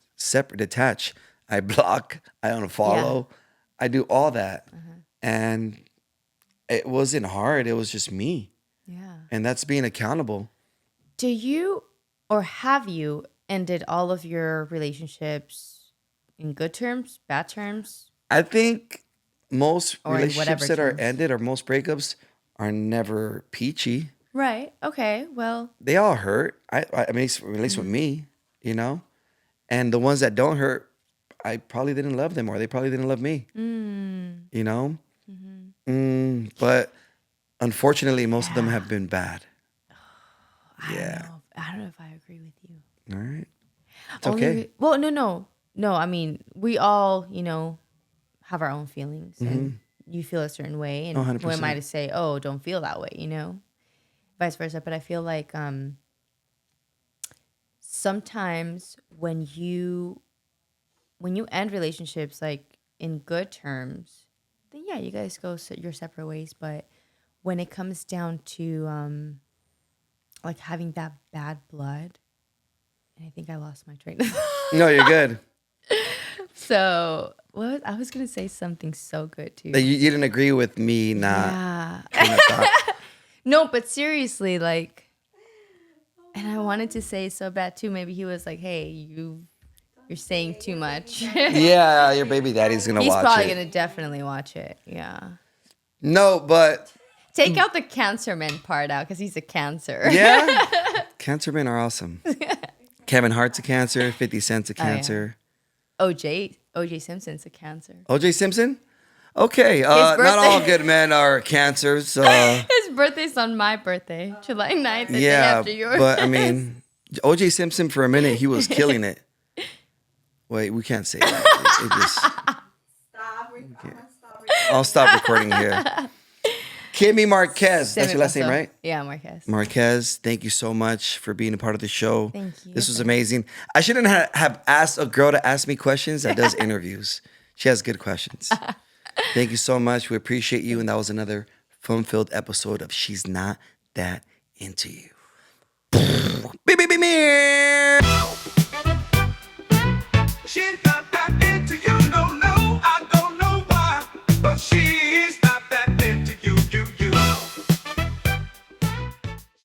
detach. I block, I unfollow, I do all that. And it wasn't hard. It was just me. Yeah. And that's being accountable. Do you or have you ended all of your relationships in good terms, bad terms? I think most Or in relationships whatever that are terms. ended or most breakups are never peachy. Right. Okay. Well, They all hurt. I mean, at least with me, you know? And the ones that don't hurt, I probably didn't love them or they probably didn't love me, you know? But unfortunately, most of them have been bad. I don't know if I agree with you. All right. It's Only okay. Well, no. I mean, we all, you know, have our own feelings, and you feel a certain way, and Oh, who 100%. am I to say, oh, don't feel that way, you know, vice versa. But I feel like sometimes when you end relationships like in good terms, then yeah, you guys go your separate ways. But when it comes down to like having that bad blood, and I think I lost my train of thought. No, you're good. So I was gonna say something so good too. You didn't agree with me not. Yeah. Train of thought. No, but seriously, like, and I wanted to say so bad too. Maybe he was like, "Hey, you're saying too much." Yeah, your baby daddy's gonna He's watch probably it. gonna definitely watch it. Yeah. No, but Take out the cancer man part out because he's a cancer. yeah, cancer men are awesome. Kevin Hart's a cancer. 50 Cent's a Oh, yeah. cancer. OJ Simpson's a cancer. OJ Simpson? Okay. birthday- Not all good men are cancers. His birthday's on my birthday, July 9th, the day Yeah, after yours. but I mean, OJ Simpson for a minute, he was killing it. Wait, we can't say that. It just, I'll stop recording here. Kimmy Marquez. Se That's me your last name, pasó. right? Yeah, Marquez. Marquez, thank you so much for being a part of the show. Thank you. This was amazing. I shouldn't have asked a girl to ask me questions that does interviews. She has good questions. Thank you so much. We appreciate you. And that was another fun-filled episode of She's Not That Into You. Beep, beep, beep, beep. She's not